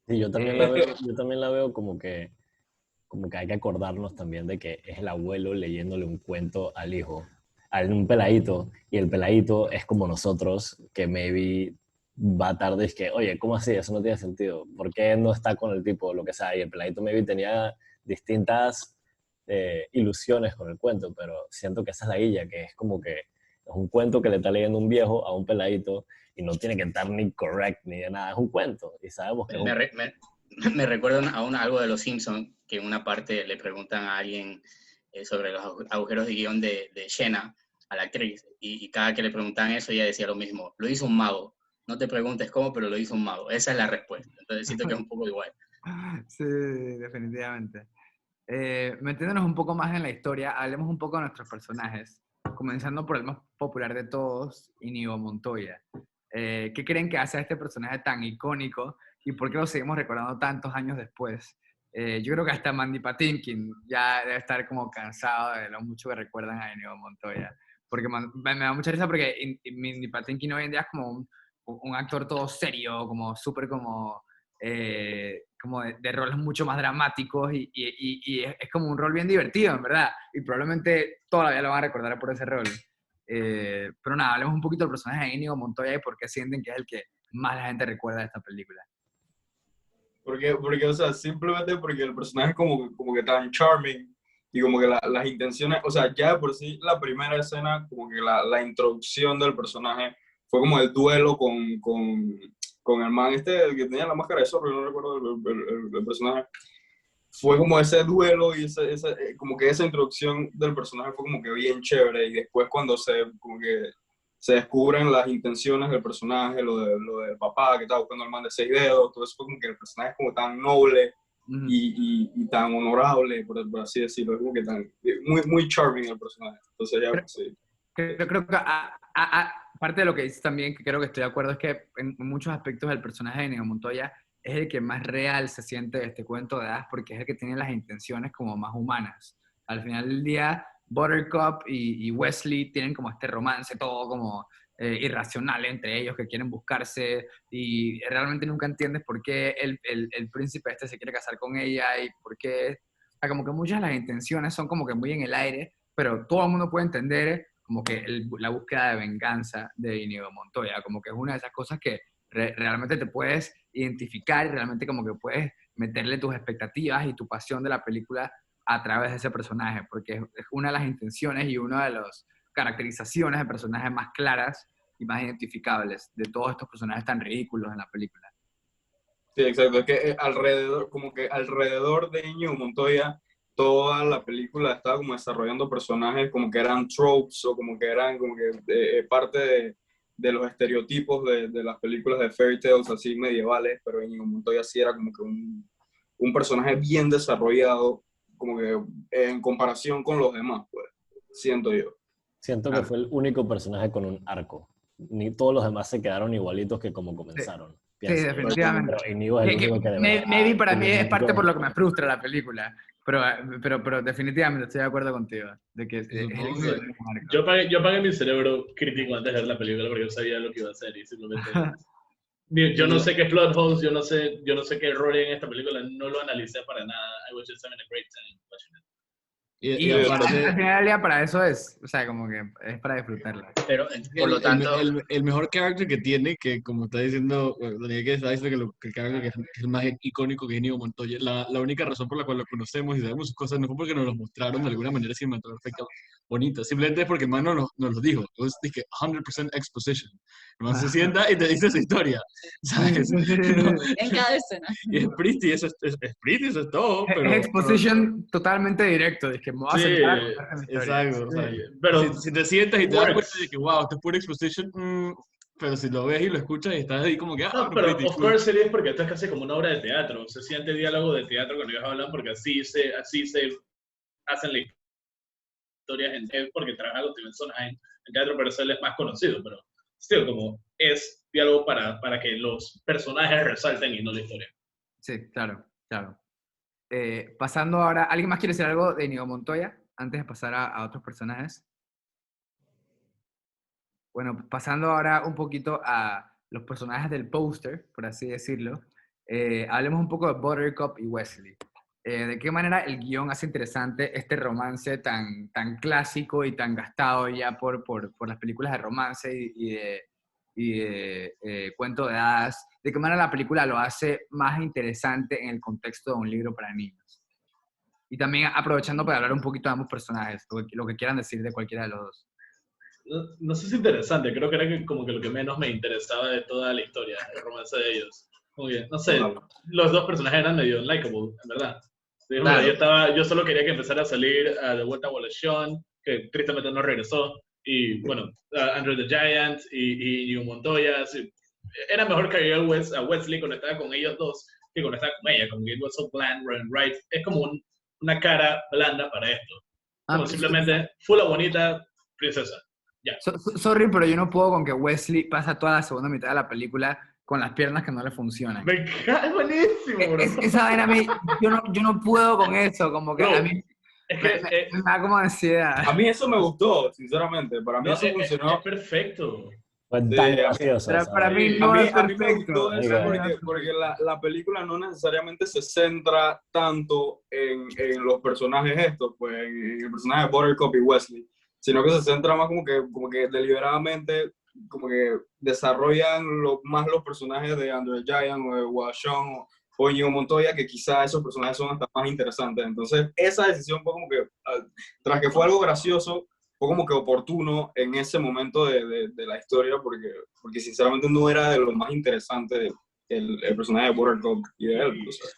Sí, yo también la veo como que hay que acordarnos también de que es el abuelo leyéndole un cuento al hijo, a un peladito, y el peladito es como nosotros, que maybe va tarde y es que, oye, ¿cómo así? Eso no tiene sentido. ¿Por qué no está con el tipo? Lo que sea. Y el peladito maybe tenía distintas ilusiones con el cuento, pero siento que esa es la guilla, que es como que es un cuento que le está leyendo un viejo a un peladito y no tiene que estar ni correct ni de nada. Es un cuento y sabemos que me recuerdan algo de Los Simpsons, que en una parte le preguntan a alguien sobre los agujeros de guión de Shenna, a la actriz, y cada que le preguntaban eso, ella decía lo mismo: lo hizo un mago. No te preguntes cómo, pero lo hizo un mago. Esa es la respuesta. Entonces siento que es un poco igual. Sí, definitivamente. Metiéndonos un poco más en la historia, hablemos un poco de nuestros personajes, comenzando por el más popular de todos, Íñigo Montoya. ¿Qué creen que hace a este personaje tan icónico y por qué lo seguimos recordando tantos años después? Yo creo que hasta Mandy Patinkin ya debe estar como cansado de lo mucho que recuerdan a Íñigo Montoya. Porque me da mucha risa porque Mandy Patinkin hoy en día es como un actor todo serio, como súper como de roles mucho más dramáticos y es como un rol bien divertido, en verdad. Y probablemente toda la vida lo van a recordar por ese rol. Pero nada, hablemos un poquito del personaje de Íñigo Montoya y por qué sienten que es el que más la gente recuerda de esta película. Porque, o sea, simplemente porque el personaje es como que tan charming y como que las intenciones, o sea, ya de por sí la primera escena, como que la introducción del personaje fue como el duelo con el man el que tenía la máscara de zorro, no recuerdo el personaje. Fue como ese duelo y como que esa introducción del personaje fue como que bien chévere y después cuando como que se descubren las intenciones del personaje, lo del papá que estaba buscando al man de 6 dedos, todo eso fue como que el personaje es como tan noble y tan honorable, por así decirlo, es como que tan, muy charming el personaje. Entonces ya, sí. Creo que parte de lo que dices también, que creo que estoy de acuerdo, es que en muchos aspectos el personaje de Íñigo Montoya es el que más real se siente de este cuento de hadas porque es el que tiene las intenciones como más humanas. Al final del día, Buttercup y Wesley tienen como este romance todo como irracional entre ellos, que quieren buscarse y realmente nunca entiendes por qué el príncipe se quiere casar con ella y por qué... O sea, como que muchas de las intenciones son como que muy en el aire, pero todo el mundo puede entender como que la búsqueda de venganza de Íñigo Montoya, como que es una de esas cosas que realmente te puedes identificar y realmente como que puedes meterle tus expectativas y tu pasión de la película a través de ese personaje, porque es una de las intenciones y una de las caracterizaciones de personajes más claras y más identificables de todos estos personajes tan ridículos en la película. Sí, exacto, es que alrededor de Íñigo Montoya toda la película estaba como desarrollando personajes como que eran tropes o como que eran como que parte de los estereotipos de las películas de fairy tales así medievales, pero Íñigo Montoya sí era como que un personaje bien desarrollado como que en comparación con los demás, pues, siento yo. Siento que fue el único personaje con un arco. Ni todos los demás se quedaron igualitos que como comenzaron. Sí, definitivamente. Pero Íñigo es el único que de verdad... Maybe para mí es parte por lo que me frustra la película. Pero definitivamente estoy de acuerdo contigo. De que yo pagué mi cerebro crítico antes de ver la película porque yo sabía lo que iba a hacer y simplemente... Yo no sé qué plot holes, yo no sé qué error en esta película, no lo analicé para nada. I was just having a great time watching it. Y al final del día para eso es, o sea, como que es para disfrutarla. Pero, por lo tanto... El mejor character que tiene, que como está diciendo Daniel, que está diciendo que el character que es el más icónico que es Íñigo Montoya, la única razón por la cual lo conocemos y sabemos sus cosas no fue porque nos lo mostraron de alguna manera cinematográfica bonita, simplemente porque el man nos lo dijo. Entonces dije 100% exposition. El man se sienta y te dice su historia, ¿sabes? En cada escena. Y es pretty, eso es todo. Pero, es exposition totalmente directo, de que me vas a sentar a contar mi historia. Exacto. O sea, pero si te sientas y te das cuenta de que, wow, esto es pura exposition, pero si lo ves y lo escuchas y estás ahí como que... No, pero of course sería porque esto es casi como una obra de teatro. Se siente diálogo de teatro cuando ellos hablan porque así se hacen las historias porque trabaja con personajes en teatro, pero eso es más conocido. Pero still, como es diálogo para que los personajes resalten y no la historia. Sí, claro. Pasando ahora, ¿alguien más quiere decir algo de Íñigo Montoya antes de pasar a otros personajes? Bueno, pasando ahora un poquito a los personajes del póster, por así decirlo, hablemos un poco de Buttercup y Wesley. ¿De qué manera el guión hace interesante este romance tan clásico y tan gastado ya por las películas de romance y de cuento de hadas? ¿De qué manera la película lo hace más interesante en el contexto de un libro para niños? Y también aprovechando para hablar un poquito de ambos personajes, lo que quieran decir de cualquiera de los dos. No sé si es interesante, creo que era como que lo que menos me interesaba de toda la historia, el romance de ellos. Muy bien, no sé, los dos personajes eran medio unlikable, en verdad. Claro. Yo solo quería que empezara a salir de vuelta a Wallace Shawn, que tristemente no regresó, y bueno, Andre the Giant y Íñigo Montoya. Sí. Era mejor que a Wesley cuando estaba con ellos dos que cuando estaba con ella, como que it was so bland, right? Es como una cara blanda para esto. Como pues, simplemente, fula bonita, princesa. Ya. Sorry, pero yo no puedo con que Wesley pasa toda la segunda mitad de la película con las piernas que no le funcionan. Es buenísimo, bro. Esa vaina a mí, yo no puedo con eso, como que Bro, a mí es que, me da como ansiedad. A mí eso me gustó, sinceramente. Para mí no, eso funcionó. es perfecto. Fue Sí, tan a mí- gracioso. Pero ¿sabes? para mí Sí. no es a mí me perfecto. gustó eso Oiga. porque la película no necesariamente se centra tanto en los personajes estos, pues en el personaje de Buttercup y Wesley, sino que se centra más como que deliberadamente como que desarrollan más los personajes de Andrew Giant o de Washon o Íñigo Montoya, que quizá esos personajes son hasta más interesantes. Entonces esa decisión fue como que, tras que fue algo gracioso, fue como que oportuno en ese momento de la historia, porque sinceramente no era de lo más interesante el personaje de Buttercup y de él. O sea.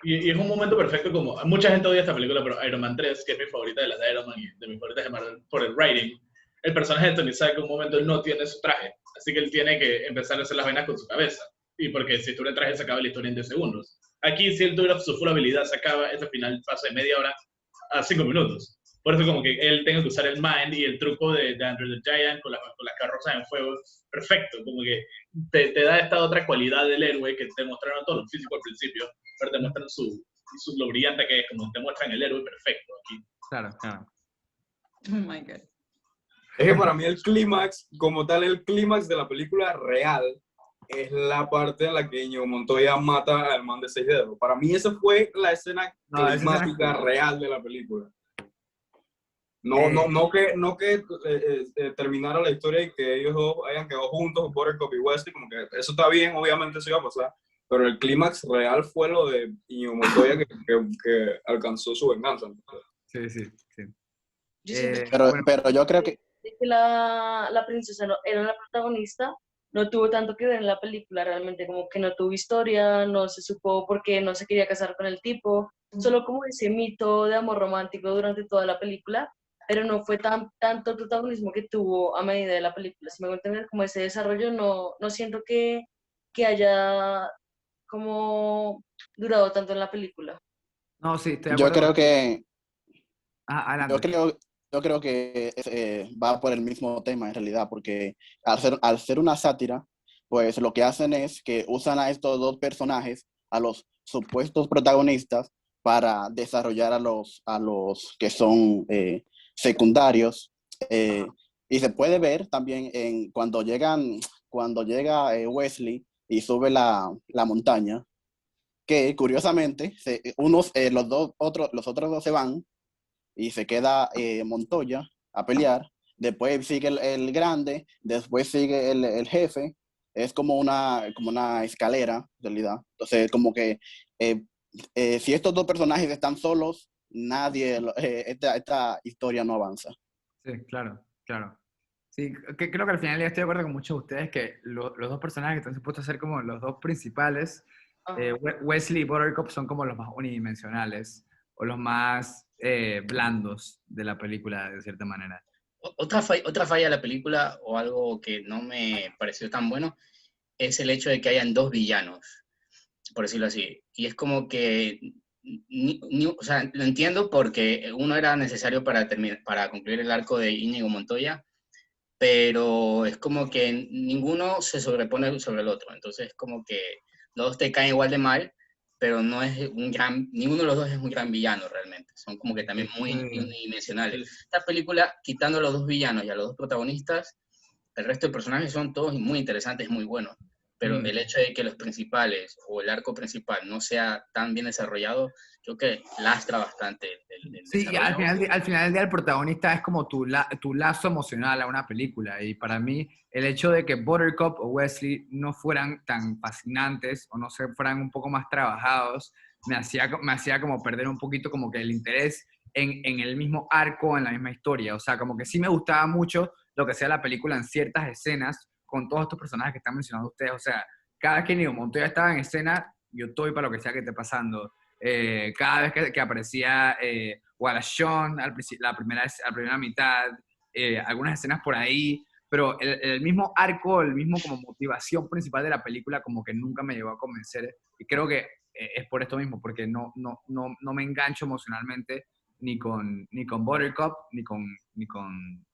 Y es un momento perfecto, como mucha gente odia esta película, pero Iron Man 3, que es mi favorita de las de Iron Man y de mis favoritas de Marvel por el writing, el personaje de Tony Stark en un momento él no tiene su traje, así que él tiene que empezar a hacer las vainas con su cabeza, y porque si tuviera el traje se acaba la historia en 10 segundos. Aquí si él tuviera su full habilidad se acaba ese final paso de media hora a 5 minutos. Por eso como que él tenga que usar el mind y el truco de Andrew the Giant con las carrozas en fuego, perfecto, como que te da esta otra cualidad del héroe que te mostraron todo lo físico al principio, pero te muestran lo brillante que es, como te muestran el héroe perfecto aquí. Claro, claro. Oh my God. Es que para mí el clímax, como tal, el clímax de la película real es la parte en la que Íñigo Montoya mata al man de 6 dedos. Para mí esa fue la escena climática real de la película. No que terminara la historia y que ellos dos hayan quedado juntos, Buttercup y Wesley, como que eso está bien, obviamente eso iba a pasar, pero el clímax real fue lo de Íñigo Montoya que alcanzó su venganza. Sí, sí, sí. Yo siento Pero yo creo que que la princesa no, era la protagonista, no tuvo tanto que ver en la película realmente, como que no tuvo historia, no se supo por qué no se quería casar con el tipo, solo como ese mito de amor romántico durante toda la película, pero no fue tanto el protagonismo que tuvo a medida de la película. Si me voy a entender, como ese desarrollo, no siento que haya como durado tanto en la película. No, sí, estoy de yo acuerdo. creo que Adelante. yo creo que va por el mismo tema en realidad, porque al ser una sátira, pues lo que hacen es que usan a estos dos personajes, a los supuestos protagonistas, para desarrollar a los que son secundarios. Y se puede ver también cuando llega Wesley y sube la montaña, que curiosamente los otros dos se van y se queda Montoya a pelear. Después sigue el grande, después sigue el jefe. Es como una escalera, en realidad. Entonces, como que si estos dos personajes están solos, esta historia no avanza. Sí, claro, claro. Sí, creo que al final ya estoy de acuerdo con muchos de ustedes que los dos personajes que están supuestos a ser como los dos principales, Wesley y Buttercup, son como los más unidimensionales o los más blandos de la película, de cierta manera. Otra falla de la película, o algo que no me pareció tan bueno, es el hecho de que hayan dos villanos, por decirlo así. Y es como que, o sea, lo entiendo porque uno era necesario para concluir el arco de Íñigo Montoya, pero es como que ninguno se sobrepone sobre el otro. Entonces es como que los dos te caen igual de mal, pero ninguno de los dos es un gran villano realmente. Son como que también muy unidimensionales. Esta película, quitando a los dos villanos y a los dos protagonistas, el resto de personajes son todos muy interesantes, muy buenos. Pero el hecho de que los principales o el arco principal no sea tan bien desarrollado, creo que lastra bastante el Sí, y al desarrollo. final del día el protagonista es como tu lazo emocional a una película. Y para mí, el hecho de que Buttercup o Wesley no fueran tan fascinantes o no se fueran un poco más trabajados, me hacía como perder un poquito como que el interés en el mismo arco, en la misma historia. O sea, como que sí me gustaba mucho lo que sea la película en ciertas escenas con todos estos personajes que están mencionando ustedes. O sea, cada vez que Íñigo Montoya estaba en escena, yo estoy para lo que sea que esté pasando. Cada vez que aparecía Wallachon la primera mitad, algunas escenas por ahí, pero el mismo arco, el mismo como motivación principal de la película como que nunca me llegó a convencer, y creo que es por esto mismo, porque no me engancho emocionalmente ni con Buttercup, ni con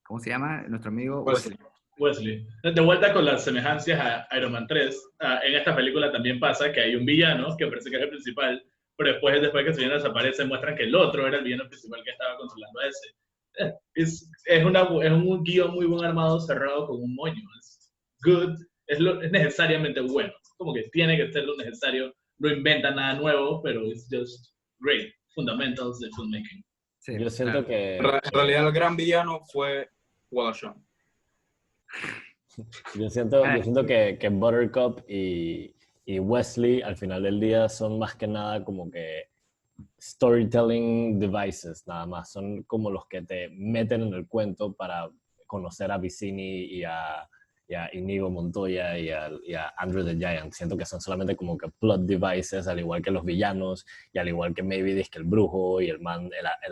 ¿cómo se llama? Nuestro amigo Wesley. Wesley. De vuelta con las semejanzas a Iron Man 3, en esta película también pasa que hay un villano que parece que es el principal, pero después que su villano desaparece muestran que el otro era el villano principal que estaba controlando a ese. Es un guión muy buen armado, cerrado con un moño. Es good, es necesariamente bueno. Como que tiene que ser lo necesario, no inventa nada nuevo, pero es just great. Fundamentals de filmmaking. Sí, Yo siento que... En realidad el gran villano fue Wallace Shawn. Yo siento que Buttercup y Wesley al final del día son más que nada como que storytelling devices, nada más. Son como los que te meten en el cuento para conocer a Vicini y a Inigo Montoya y a Andrew the Giant. Siento que son solamente como que plot devices, al igual que los villanos y al igual que maybe que el brujo y el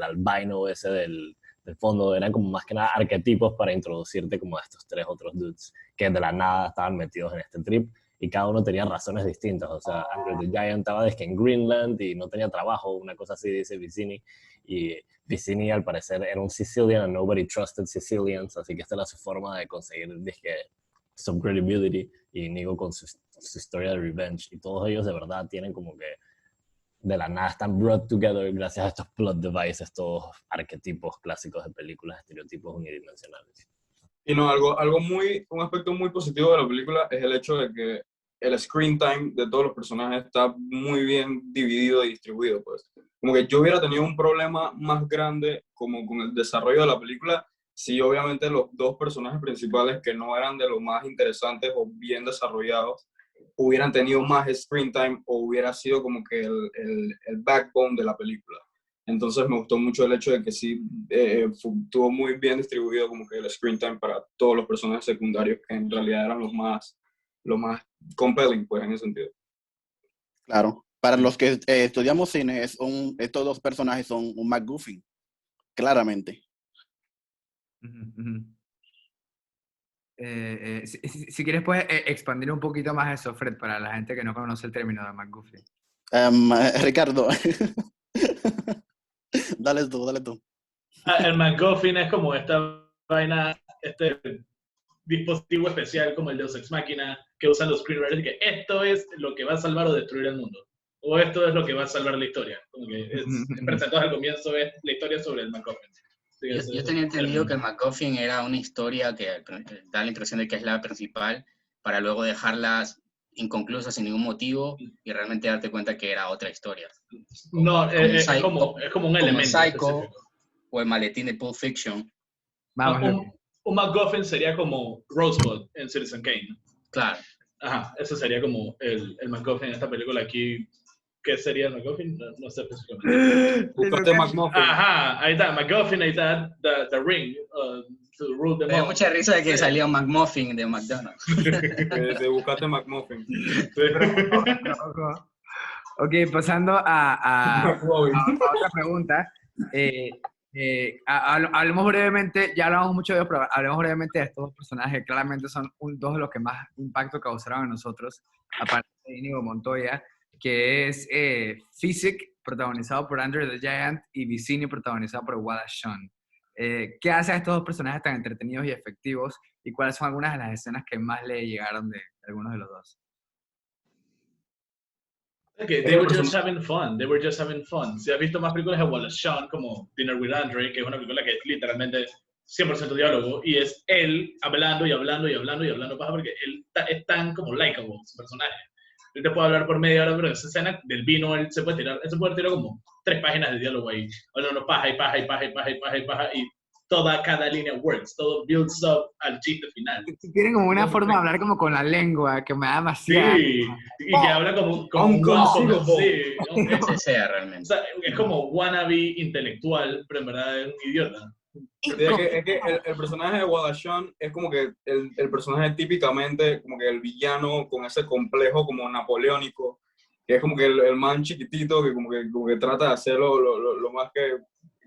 albino ese del fondo, eran como más que nada arquetipos para introducirte como a estos tres otros dudes que de la nada estaban metidos en este trip y cada uno tenía razones distintas. O sea, Andrew the Giant estaba en Greenland y no tenía trabajo, una cosa así dice Vicini, y Vicini al parecer era un Sicilian and nobody trusted Sicilians, así que esta era su forma de conseguir some credibility, y Inigo con su historia de revenge, y todos ellos de verdad tienen como que de la nada están brought together gracias a estos plot devices, estos arquetipos clásicos de películas, estereotipos unidimensionales. Y no, un aspecto muy positivo de la película es el hecho de que el screen time de todos los personajes está muy bien dividido y distribuido, pues. Como que yo hubiera tenido un problema más grande como con el desarrollo de la película si obviamente los dos personajes principales que no eran de los más interesantes o bien desarrollados hubieran tenido más screen time o hubiera sido como que el backbone de la película. Entonces me gustó mucho el hecho de que sí estuvo muy bien distribuido como que el screen time para todos los personajes secundarios que en realidad eran los más compelling, pues, en ese sentido. Claro. Para los que estudiamos cine, estos dos personajes son un MacGuffin, claramente. Si quieres puedes expandir un poquito más eso, Fred, para la gente que no conoce el término de MacGuffin. Ricardo, dale tú. El MacGuffin es como esta vaina, este dispositivo especial como el Deus Ex Machina que usan los screenwriters, que esto es lo que va a salvar o destruir el mundo, o esto es lo que va a salvar la historia. Como que es presentado al comienzo es la historia sobre el MacGuffin. Yo tenía entendido que el MacGuffin era una historia que da la impresión de que es la principal, para luego dejarlas inconclusas sin ningún motivo y realmente darte cuenta que era otra historia. No, es como un elemento Psycho o el maletín de Pulp Fiction. Un MacGuffin sería como Rosebud en Citizen Kane. Claro. Ajá, eso sería como el MacGuffin en esta película aquí. ¿Qué sería el MacGuffin? No sé específicamente. Buscaste MacMuffin. Ajá, ahí está, MacGuffin, ahí está The Ring. To rule them Me dio all. mucha risa de que salió McMuffin de McDonald's. Te buscaste McMuffin. Ok, pasando a otra pregunta. Hablemos brevemente, ya hablamos mucho de ellos, pero hablemos brevemente de estos dos personajes que claramente son dos de los que más impacto causaron en nosotros, aparte de Inigo Montoya, que es Physic, protagonizado por Andrew the Giant, y Vicini, protagonizado por Wallace Shawn. ¿Qué hace a estos dos personajes tan entretenidos y efectivos? ¿Y cuáles son algunas de las escenas que más le llegaron de algunos de los dos? Okay, they were just having fun. They were just having fun. Si has visto más películas de Wallace Shawn, como Dinner with Andre, que es una película que es literalmente 100% diálogo, y es él hablando y hablando y hablando y hablando, porque él es tan como likeable, su personaje. Él te puede hablar por media hora, pero esa escena del vino, él se puede tirar como 3 páginas de diálogo ahí. Hablando paja y paja y paja y paja y paja y paja, y cada línea works, todo builds up al chiste final. Tienen como una forma de hablar como con la lengua, que me da demasiado. Sí, y que habla como un concepto. Sí, Ese sea realmente. O sea, es como wannabe intelectual, pero en verdad es un idiota. Es que el personaje de Wallace Shawn es como que el personaje típicamente como que el villano con ese complejo como napoleónico, que es como que el man chiquitito que como que trata de hacerlo lo más que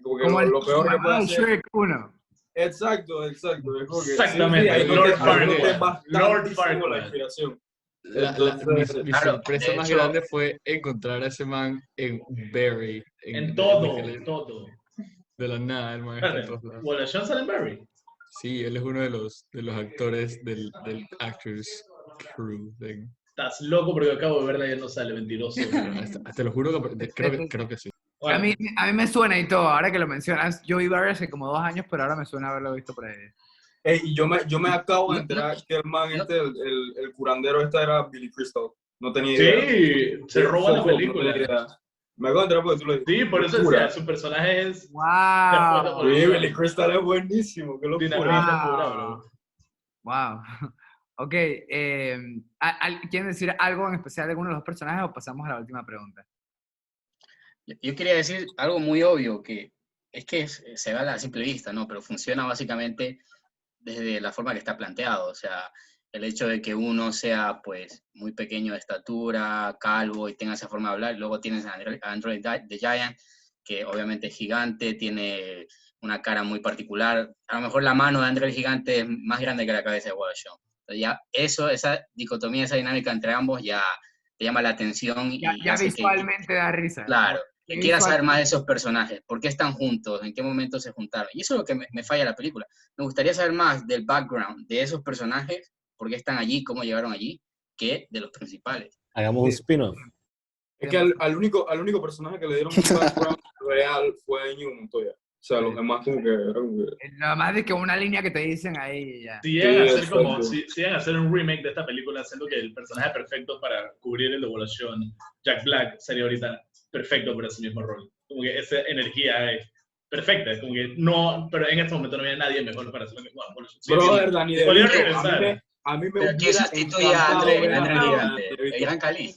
como lo peor que puede hacer. Shrek 1. Exacto. Es como que, exactamente, sí, Lord Farquaad. La inspiración. Mi Claro, sorpresa de más hecho- grande fue encontrar a ese man en Barry. En todo, Nickelodeon. todo. De la nada, el man está en Espérate, todos lados. ¿Wallace sale en Barry? Sí, él es uno de los actores del Actors Crew thing. Estás loco porque acabo de verla y ya no sale, mentiroso. Te lo juro que creo que sí. A mí me suena y todo, ahora que lo mencionas. Yo vi Barry hace como 2 años, pero ahora me suena haberlo visto por ahí. Y yo me acabo de enterar que el man el curandero era Billy Crystal. No tenía idea. Sí, se roba la Poco, no película. tenía idea. Me acabo de enterar porque tú lo dijiste. Sí, por eso Locura. decía, su personaje es... ¡Wow! Sí, Billy Crystal es buenísimo. Qué locura. Dinamita pura, bro. ¡Wow! Ok, ¿quieren decir algo en especial de alguno de los personajes o pasamos a la última pregunta? Yo quería decir algo muy obvio, que es que se ve a la simple vista, ¿no? Pero funciona básicamente desde la forma que está planteado. O sea, el hecho de que uno sea, pues, muy pequeño de estatura, calvo y tenga esa forma de hablar. Luego tienes a Android the Giant, que obviamente es gigante, tiene una cara muy particular. A lo mejor la mano de Android el Gigante es más grande que la cabeza de Wallace Shawn. Entonces ya esa dicotomía, esa dinámica entre ambos ya te llama la atención y Ya hace visualmente da risa. claro, Que que quiera saber visual- más de esos personajes, por qué están juntos, en qué momento se juntaron. Y eso es lo que me falla la película. Me gustaría saber más del background de esos personajes, por qué están allí, cómo llegaron allí, que de los principales. Hagamos un spin-off. Es que al único personaje que le dieron un background real fue Íñigo Montoya. O sea, los demás como que era como que... Nada más de que una línea que te dicen ahí ya. Si llegan a hacer exacto. si llegan a hacer un remake de esta película, haciendo que el personaje perfecto para cubrir el de Evolution, Jack Black, sería ahorita perfecto para ese mismo rol. Como que esa energía es perfecta, es como que no, pero en este momento no había nadie mejor para hacer lo mismo. Bueno, Brother, Dani De podría Vito, regresar. a mí me Pero ¿quién hubiera sustituye a encantado André ver a el Dani Gigante? De El Vito. Gran Cali.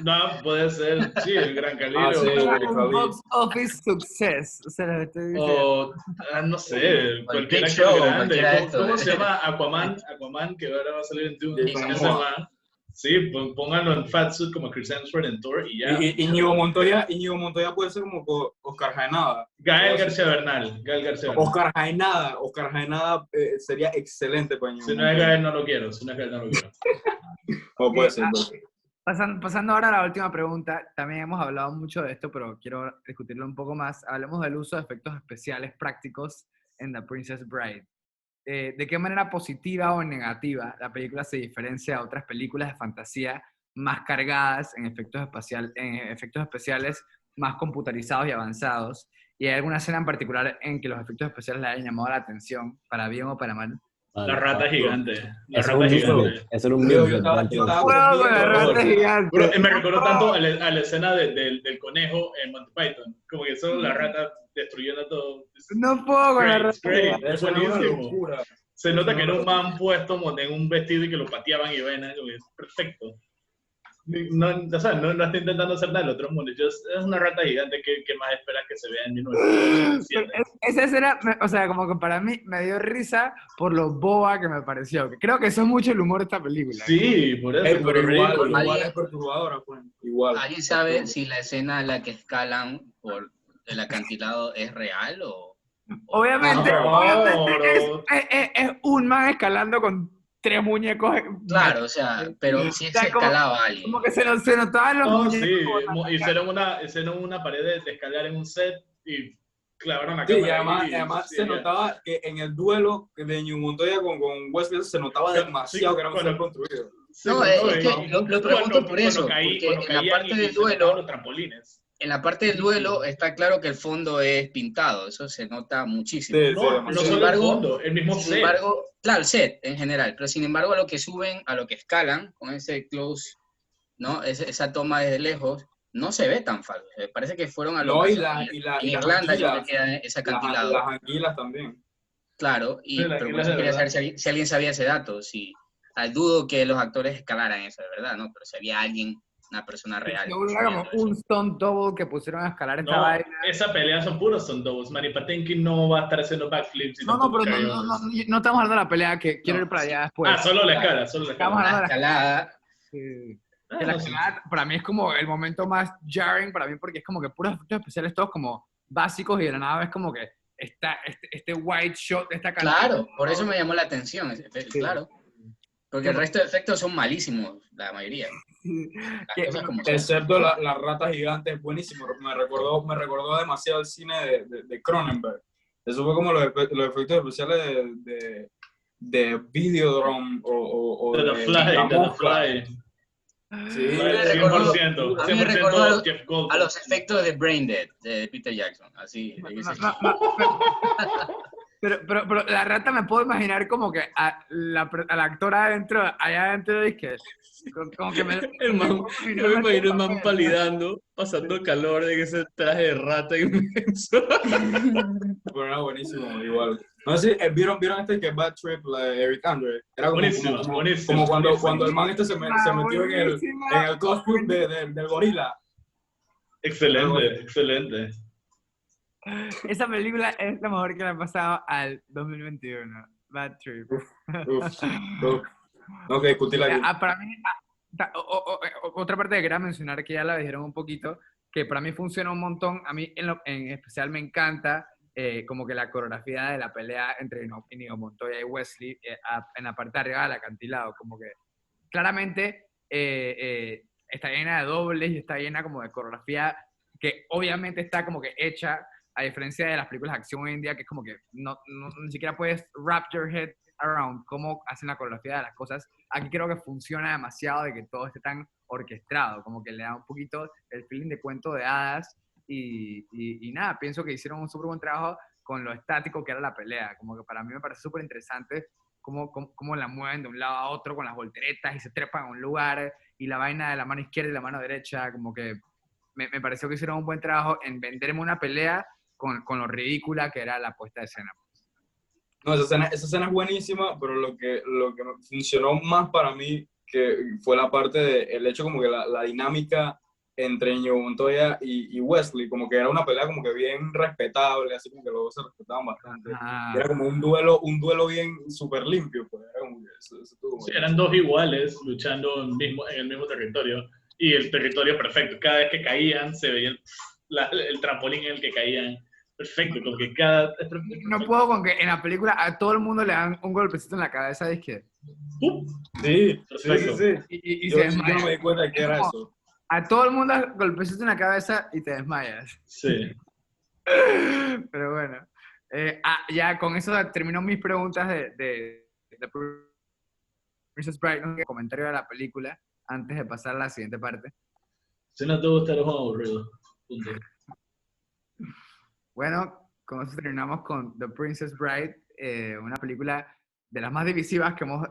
No, puede ser, sí, el Gran Cali. Ah, sí, o- Un box office success. O sea, lo estoy diciendo. O, no sé, cualquier Big actor Show, grande. cualquiera de ¿Cómo, estos. cómo se llama Aquaman, que ahora va a salir en Dune? Jason ¿Cómo se Momoa. llama? Sí, pónganlo en Fatsuit como Chris Hemsworth en Thor y ya. Íñigo Montoya puede ser como Oscar Jaenada. Gael García Bernal. Oscar Jaenada sería excelente para Íñigo Si no es Montoya. Gael, no lo quiero. Si no es Gael, no lo quiero. O puede ser. Pasando ahora a la última pregunta, también hemos hablado mucho de esto, pero quiero discutirlo un poco más. Hablemos del uso de efectos especiales prácticos en The Princess Bride. ¿De qué manera positiva o negativa la película se diferencia a otras películas de fantasía más cargadas en efectos especiales más computarizados y avanzados? ¿Y hay alguna escena en particular en que los efectos especiales le hayan llamado la atención, para bien o para mal? La rata gigante. La Eso rata es un gigante. misfit. Eso era un Yo misfit. estaba ¡Wow, con la conmigo, rata gigante! Bro, me recordó tanto a la escena del conejo en Monty Python. Como que solo la rata destruyendo todo. No puedo con la Great, rata it's great. gigante. Es Eso era una buenísimo. locura. Se nota que era un man puesto en un vestido y que lo pateaban y vaina. Como que es perfecto. No, o sea, no está intentando hacer nada del otro mundo. Es una rata gigante que más esperas que se vea en 1987. Esa escena, o sea, como que para mí me dio risa por lo boba que me pareció. Creo que eso es mucho el humor de esta película. Sí, por eso. Pero igual ¿Alguien- es perturbadora, pues. Igual. ¿Alguien sabe si la escena en la que escalan por el acantilado es real o...? Obviamente, No, obviamente bro. es un man escalando con 3 muñecos. Claro, o sea, pero si O sea, se escalaba alguien. Como que se notaban los No, muñecos. sí. Hicieron una pared de escalar en un set y clavaron la Sí, y cámara. además sí, se ya. notaba que en el duelo de Íñigo Montoya con Wesley se notaba demasiado Sí, que era un cuando- set construido. Sí, No, cuando- es que lo pregunto por eso, porque en la caían parte y del se notaban duelo, los trampolines. en la parte del duelo está claro que el fondo es pintado, eso se nota muchísimo. Sí, No, no Sin solo embargo- el fondo, el mismo Sin set. embargo, claro, el set en general, pero sin embargo a lo que suben, a lo que escalan, con ese close, ¿no? Esa toma desde lejos, no se ve tan falso. Parece que fueron a lo No, que y las Irlanda, creo anguilas, que queda ese acantilado. las anguilas también. Claro, Sí, las pero por anguilas eso de quería verdad. saber si alguien sabía ese dato. Dudo que los actores escalaran eso, de verdad, ¿no? Pero si había alguien, una persona real. Seguro era como un stunt double que pusieron a escalar esta No, vaina. esa pelea son puros stunt doubles. Manny Patinkin no va a estar haciendo backflips. y No, tampoco pero carryovers. no estamos hablando de la pelea, que quiero No, ir para sí. allá después. Solo la escala, solo la Estamos escala. hablando La de la escalada, que Ah, la no, sí. escalada para mí es como el momento más jarring para mí, porque es como que puros efectos especiales todos como básicos y de la nada es como que este wide shot de esta cantidad. claro, por eso me llamó la atención, claro. Porque el resto de efectos son malísimos, la mayoría. Las cosas como son. Excepto la rata gigante, es buenísimo. Me recordó demasiado el cine de Cronenberg. Eso fue como los efectos especiales de Videodrome o The de Fly, La The Mosca. Fly. Sí, A mí me recordó Jeff Goldblum. a los efectos de Brain Dead, de Peter Jackson. Así, de ese estilo. Pero la rata me puedo imaginar como que a la actora allá adentro, es que como que El man, yo me imagino el man palidando, pasando calor de ese traje de rata inmenso. pero era buenísimo, igual. No sé si ¿vieron este que Bad Trip, la de Eric Andre? Era como, Buenísimo. como cuando el man este se metió en el costume del gorila. Excelente. Esa película es la mejor que le ha pasado al 2021. Bad Trip. No, que discutirla aquí. Para mí, otra parte que quería mencionar, que ya la dijeron un poquito, que para mí funciona un montón. A mí en especial me encanta como que la coreografía de la pelea entre Inigo Montoya y Wesley en la parte de arriba del acantilado. Como que claramente está llena de dobles y está llena como de coreografía que obviamente está como que hecha, a diferencia de las películas de acción hoy en día, que es como que ni siquiera puedes wrap your head around cómo hacen la coreografía de las cosas. Aquí creo que funciona demasiado de que todo esté tan orquestado, como que le da un poquito el feeling de cuento de hadas y nada, pienso que hicieron un súper buen trabajo con lo estático que era la pelea, como que para mí me parece súper interesante cómo la mueven de un lado a otro con las volteretas y se trepan a un lugar y la vaina de la mano izquierda y la mano derecha, como que me pareció que hicieron un buen trabajo en venderme una pelea con lo ridícula que era la puesta de escena. No, esa escena es buenísima, pero lo que funcionó más para mí que fue la parte del hecho como que la dinámica entre Íñigo Montoya y Wesley, como que era una pelea como que bien respetable, así como que los dos se respetaban bastante. Era como un duelo bien súper limpio, pues era como que eso sí, eran dos iguales luchando en el mismo territorio, y el territorio perfecto. Cada vez que caían se veía el trampolín en el que caían. Perfecto, con que cada... No puedo con que en la película a todo el mundo le dan un golpecito en la cabeza, es que... Sí. Y yo se desmaya. no me di cuenta de que era eso. A todo el mundo golpecito en la cabeza y te desmayas. Sí. Pero bueno. Ya con eso terminó mis preguntas de Princess Bride, un comentario de la película, antes de pasar a la siguiente parte. Si no te gusta, eres un aburrido. Punto. Bueno, con eso terminamos con The Princess Bride, una película de las más divisivas que hemos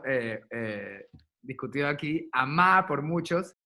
discutido aquí, amada por muchos,